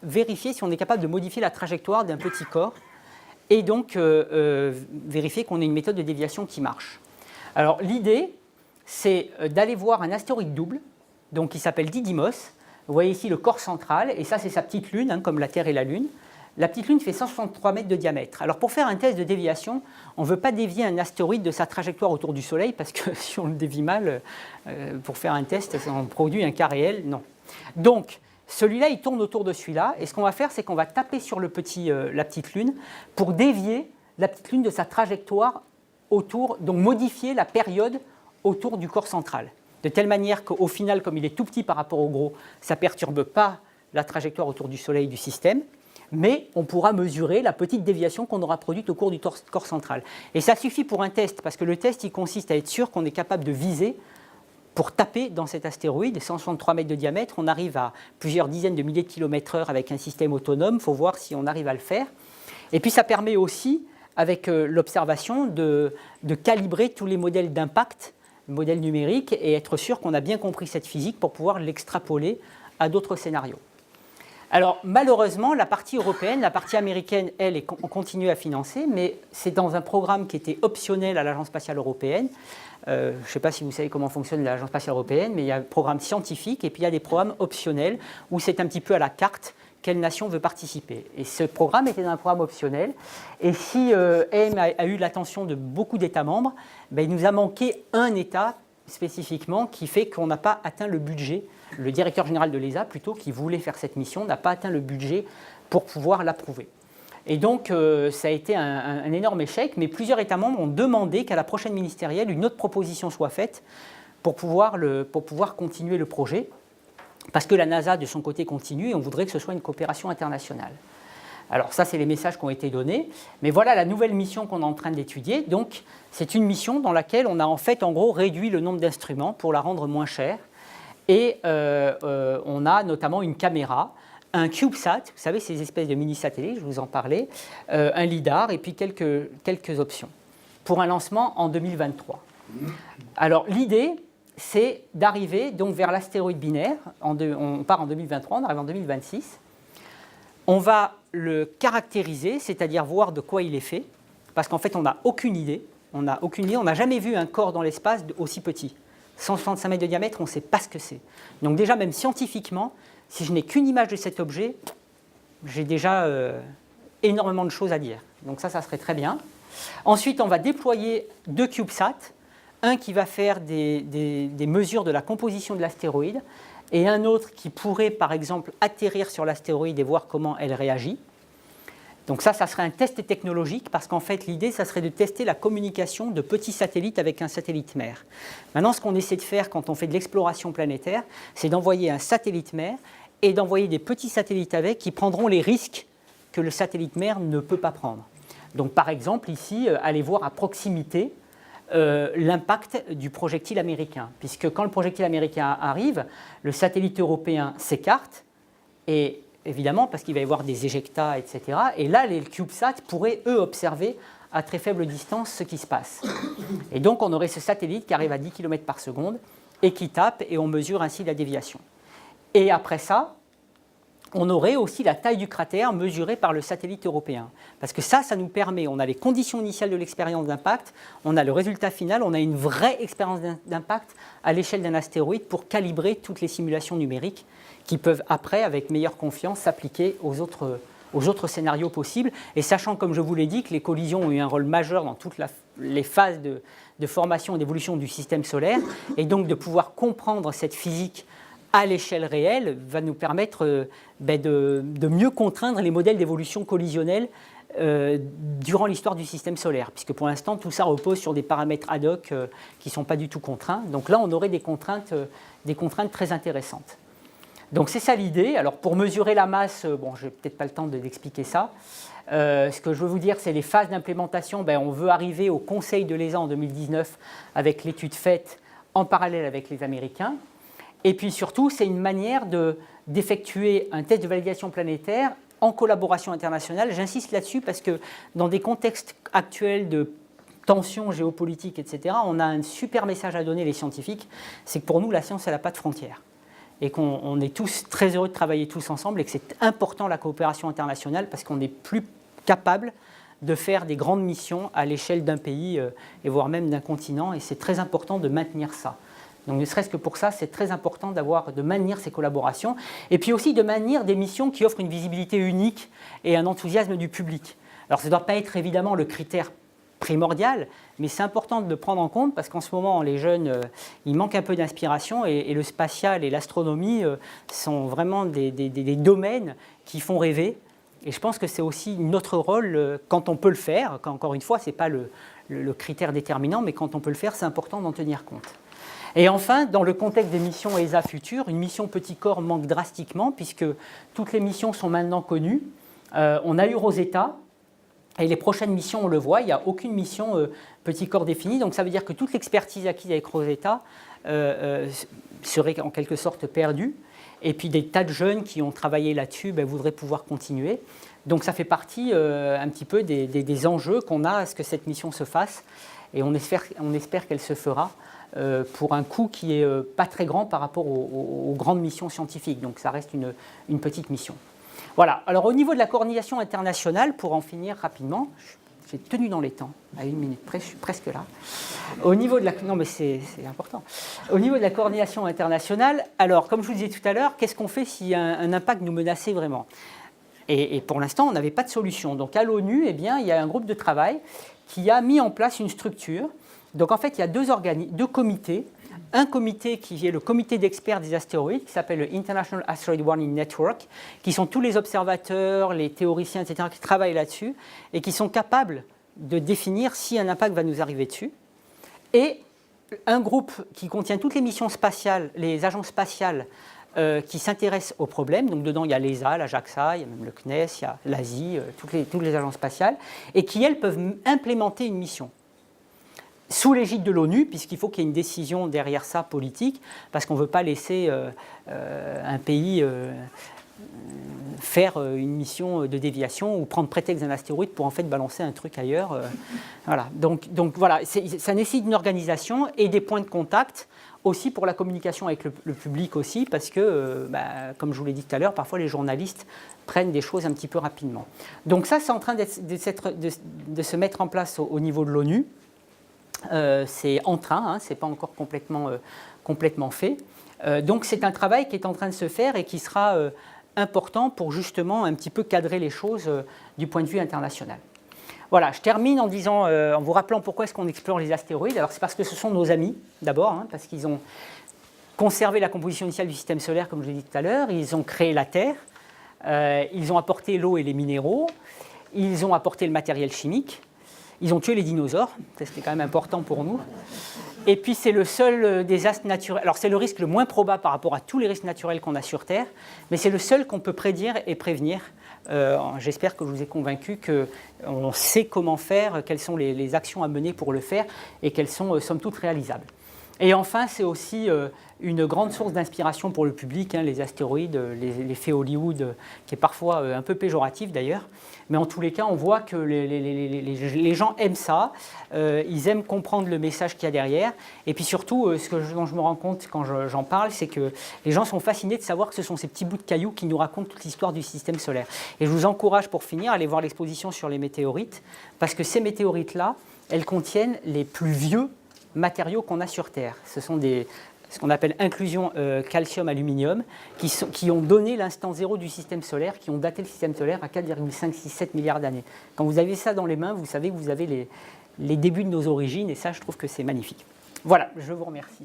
vérifier si on est capable de modifier la trajectoire d'un petit corps et donc vérifier qu'on a une méthode de déviation qui marche. Alors l'idée, c'est d'aller voir un astéroïde double, donc qui s'appelle Didymos. Vous voyez ici le corps central, et ça c'est sa petite lune, hein, comme la Terre et la Lune. La petite lune fait 163 mètres de diamètre. Alors pour faire un test de déviation, on ne veut pas dévier un astéroïde de sa trajectoire autour du Soleil, parce que si on le dévie mal, pour faire un test, on produit un cas réel, non. Donc, celui-là, il tourne autour de celui-là, et ce qu'on va faire, c'est qu'on va taper sur la petite lune pour dévier la petite lune de sa trajectoire autour, donc modifier la période autour du corps central. De telle manière qu'au final, comme il est tout petit par rapport au gros, ça ne perturbe pas la trajectoire autour du Soleil du système, mais on pourra mesurer la petite déviation qu'on aura produite au cours du corps central. Et ça suffit pour un test, parce que le test, il consiste à être sûr qu'on est capable de viser pour taper dans cet astéroïde, 163 mètres de diamètre, on arrive à plusieurs dizaines de milliers de kilomètres/heure avec un système autonome, il faut voir si on arrive à le faire. Et puis ça permet aussi, avec l'observation, de calibrer tous les modèles d'impact, modèles numériques, et être sûr qu'on a bien compris cette physique pour pouvoir l'extrapoler à d'autres scénarios. Alors malheureusement, la partie européenne, la partie américaine, elle, on continue à financer, mais c'est dans un programme qui était optionnel à l'Agence spatiale européenne. Je ne sais pas si vous savez comment fonctionne l'Agence spatiale européenne, mais il y a un programme scientifique et puis il y a des programmes optionnels où c'est un petit peu à la carte quelle nation veut participer. Et ce programme était dans un programme optionnel. Et si AIM a eu l'attention de beaucoup d'États membres, ben, il nous a manqué un État spécifiquement qui fait qu'on n'a pas atteint le budget. Le directeur général de l'ESA, plutôt, qui voulait faire cette mission, n'a pas atteint le budget pour pouvoir l'approuver. Et donc, ça a été un énorme échec, mais plusieurs États membres ont demandé qu'à la prochaine ministérielle, une autre proposition soit faite pour pouvoir continuer le projet, parce que la NASA, de son côté, continue et on voudrait que ce soit une coopération internationale. Alors ça, c'est les messages qui ont été donnés, mais voilà la nouvelle mission qu'on est en train d'étudier. Donc, c'est une mission dans laquelle on a en fait, en gros, réduit le nombre d'instruments pour la rendre moins chère. Et on a notamment une caméra, un CubeSat, vous savez, ces espèces de mini-satellites, je vous en parlais, un LIDAR et puis quelques options pour un lancement en 2023. Alors l'idée, c'est d'arriver donc vers l'astéroïde binaire, on part en 2023, on arrive en 2026, on va le caractériser, c'est-à-dire voir de quoi il est fait, parce qu'en fait on n'a aucune idée, on n'a jamais vu un corps dans l'espace aussi petit. 165 mètres de diamètre, on ne sait pas ce que c'est. Donc déjà, même scientifiquement, si je n'ai qu'une image de cet objet, j'ai déjà énormément de choses à dire. Donc ça serait très bien. Ensuite, on va déployer 2 CubeSats, un qui va faire des mesures de la composition de l'astéroïde et un autre qui pourrait, par exemple, atterrir sur l'astéroïde et voir comment elle réagit. Donc ça serait un test technologique parce qu'en fait, l'idée, ça serait de tester la communication de petits satellites avec un satellite mère. Maintenant, ce qu'on essaie de faire quand on fait de l'exploration planétaire, c'est d'envoyer un satellite mère et d'envoyer des petits satellites avec qui prendront les risques que le satellite mère ne peut pas prendre. Donc par exemple, ici, aller voir à proximité l'impact du projectile américain. Puisque quand le projectile américain arrive, le satellite européen s'écarte et évidemment, parce qu'il va y avoir des éjectats, etc. Et là, les CubeSats pourraient, eux, observer à très faible distance ce qui se passe. Et donc, on aurait ce satellite qui arrive à 10 km par seconde et qui tape, et on mesure ainsi la déviation. Et après ça, on aurait aussi la taille du cratère mesurée par le satellite européen. Parce que ça nous permet, on a les conditions initiales de l'expérience d'impact, on a le résultat final, on a une vraie expérience d'impact à l'échelle d'un astéroïde pour calibrer toutes les simulations numériques qui peuvent après, avec meilleure confiance, s'appliquer aux autres scénarios possibles. Et sachant, comme je vous l'ai dit, que les collisions ont eu un rôle majeur dans toutes les phases de formation et d'évolution du système solaire, et donc de pouvoir comprendre cette physique à l'échelle réelle va nous permettre de mieux contraindre les modèles d'évolution collisionnelle durant l'histoire du système solaire, puisque pour l'instant, tout ça repose sur des paramètres ad hoc qui ne sont pas du tout contraints. Donc là, on aurait des contraintes très intéressantes. Donc c'est ça l'idée. Alors pour mesurer la masse, bon, je n'ai peut-être pas le temps d'expliquer ça. Ce que je veux vous dire, c'est les phases d'implémentation. On veut arriver au Conseil de l'ESA en 2019 avec l'étude faite en parallèle avec les Américains. Et puis surtout, c'est une manière d'effectuer un test de validation planétaire en collaboration internationale. J'insiste là-dessus parce que dans des contextes actuels de tensions géopolitiques, etc., on a un super message à donner les scientifiques, c'est que pour nous, la science, elle n'a pas de frontières. Et qu'on est tous très heureux de travailler tous ensemble et que c'est important la coopération internationale parce qu'on est plus capable de faire des grandes missions à l'échelle d'un pays et voire même d'un continent, et c'est très important de maintenir ça. Donc ne serait-ce que pour ça, c'est très important de maintenir ces collaborations et puis aussi de maintenir des missions qui offrent une visibilité unique et un enthousiasme du public. Alors ça ne doit pas être évidemment le critère primordial, mais c'est important de le prendre en compte parce qu'en ce moment, les jeunes, ils manquent un peu d'inspiration et le spatial et l'astronomie sont vraiment des domaines qui font rêver. Et je pense que c'est aussi notre rôle, quand on peut le faire, encore une fois, ce n'est pas le critère déterminant, mais quand on peut le faire, c'est important d'en tenir compte. Et enfin, dans le contexte des missions ESA futures, une mission Petit Corps manque drastiquement puisque toutes les missions sont maintenant connues. On a eu Rosetta. Et les prochaines missions, on le voit, il n'y a aucune mission Petit Corps définie. Donc ça veut dire que toute l'expertise acquise avec Rosetta serait en quelque sorte perdue. Et puis des tas de jeunes qui ont travaillé là-dessus voudraient pouvoir continuer. Donc ça fait partie un petit peu des enjeux qu'on a à ce que cette mission se fasse. Et on espère qu'elle se fera pour un coût qui n'est pas très grand par rapport aux grandes missions scientifiques. Donc ça reste une petite mission. Voilà, alors au niveau de la coordination internationale, pour en finir rapidement, j'ai tenu dans les temps, à 1 minute près, je suis presque là. Au niveau de la... Non mais c'est important. Au niveau de la coordination internationale, alors comme je vous disais tout à l'heure, qu'est-ce qu'on fait si un impact nous menaçait vraiment ? Et pour l'instant, on n'avait pas de solution. Donc à l'ONU, eh bien, il y a un groupe de travail qui a mis en place une structure. Donc en fait, il y a deux comités. Un comité qui est le comité d'experts des astéroïdes, qui s'appelle le International Asteroid Warning Network, qui sont tous les observateurs, les théoriciens, etc., qui travaillent là-dessus et qui sont capables de définir si un impact va nous arriver dessus. Et un groupe qui contient toutes les missions spatiales, les agences spatiales qui s'intéressent au problème. Donc dedans, il y a l'ESA, la JAXA, il y a même le CNES, il y a l'ASI, toutes les agences spatiales, et qui, elles, peuvent implémenter une mission. Sous l'égide de l'ONU, puisqu'il faut qu'il y ait une décision derrière ça politique, parce qu'on ne veut pas laisser un pays faire une mission de déviation ou prendre prétexte d'un astéroïde pour en fait balancer un truc ailleurs. Voilà. Donc voilà, ça nécessite une organisation et des points de contact aussi pour la communication avec le public aussi, parce que, comme je vous l'ai dit tout à l'heure, parfois les journalistes prennent des choses un petit peu rapidement. Donc ça, c'est en train de se mettre en place au niveau de l'ONU. C'est en train, hein, ce n'est pas encore complètement fait. Donc c'est un travail qui est en train de se faire et qui sera important pour justement un petit peu cadrer les choses du point de vue international. Voilà, je termine en vous rappelant pourquoi est-ce qu'on explore les astéroïdes. Alors c'est parce que ce sont nos amis, d'abord, hein, parce qu'ils ont conservé la composition initiale du système solaire, comme je l'ai dit tout à l'heure, ils ont créé la Terre, ils ont apporté l'eau et les minéraux, ils ont apporté le matériel chimique, ils ont tué les dinosaures, c'était quand même important pour nous. Et puis c'est le seul désastre naturel, alors c'est le risque le moins probable par rapport à tous les risques naturels qu'on a sur Terre, mais c'est le seul qu'on peut prédire et prévenir. J'espère que je vous ai convaincu qu'on sait comment faire, quelles sont les actions à mener pour le faire et qu'elles sont somme toute réalisables. Et enfin, c'est aussi une grande source d'inspiration pour le public, hein, les astéroïdes, l'effet Hollywood, qui est parfois un peu péjoratif d'ailleurs. Mais en tous les cas, on voit que les gens aiment ça, ils aiment comprendre le message qu'il y a derrière. Et puis surtout, dont je me rends compte quand j'en parle, c'est que les gens sont fascinés de savoir que ce sont ces petits bouts de cailloux qui nous racontent toute l'histoire du système solaire. Et je vous encourage pour finir à aller voir l'exposition sur les météorites, parce que ces météorites-là, elles contiennent les plus vieux matériaux qu'on a sur Terre. Ce sont ce qu'on appelle inclusion calcium-aluminium, qui ont donné l'instant zéro du système solaire, qui ont daté le système solaire à 4,567 milliards d'années. Quand vous avez ça dans les mains, vous savez que vous avez les débuts de nos origines, et ça, je trouve que c'est magnifique. Voilà, je vous remercie.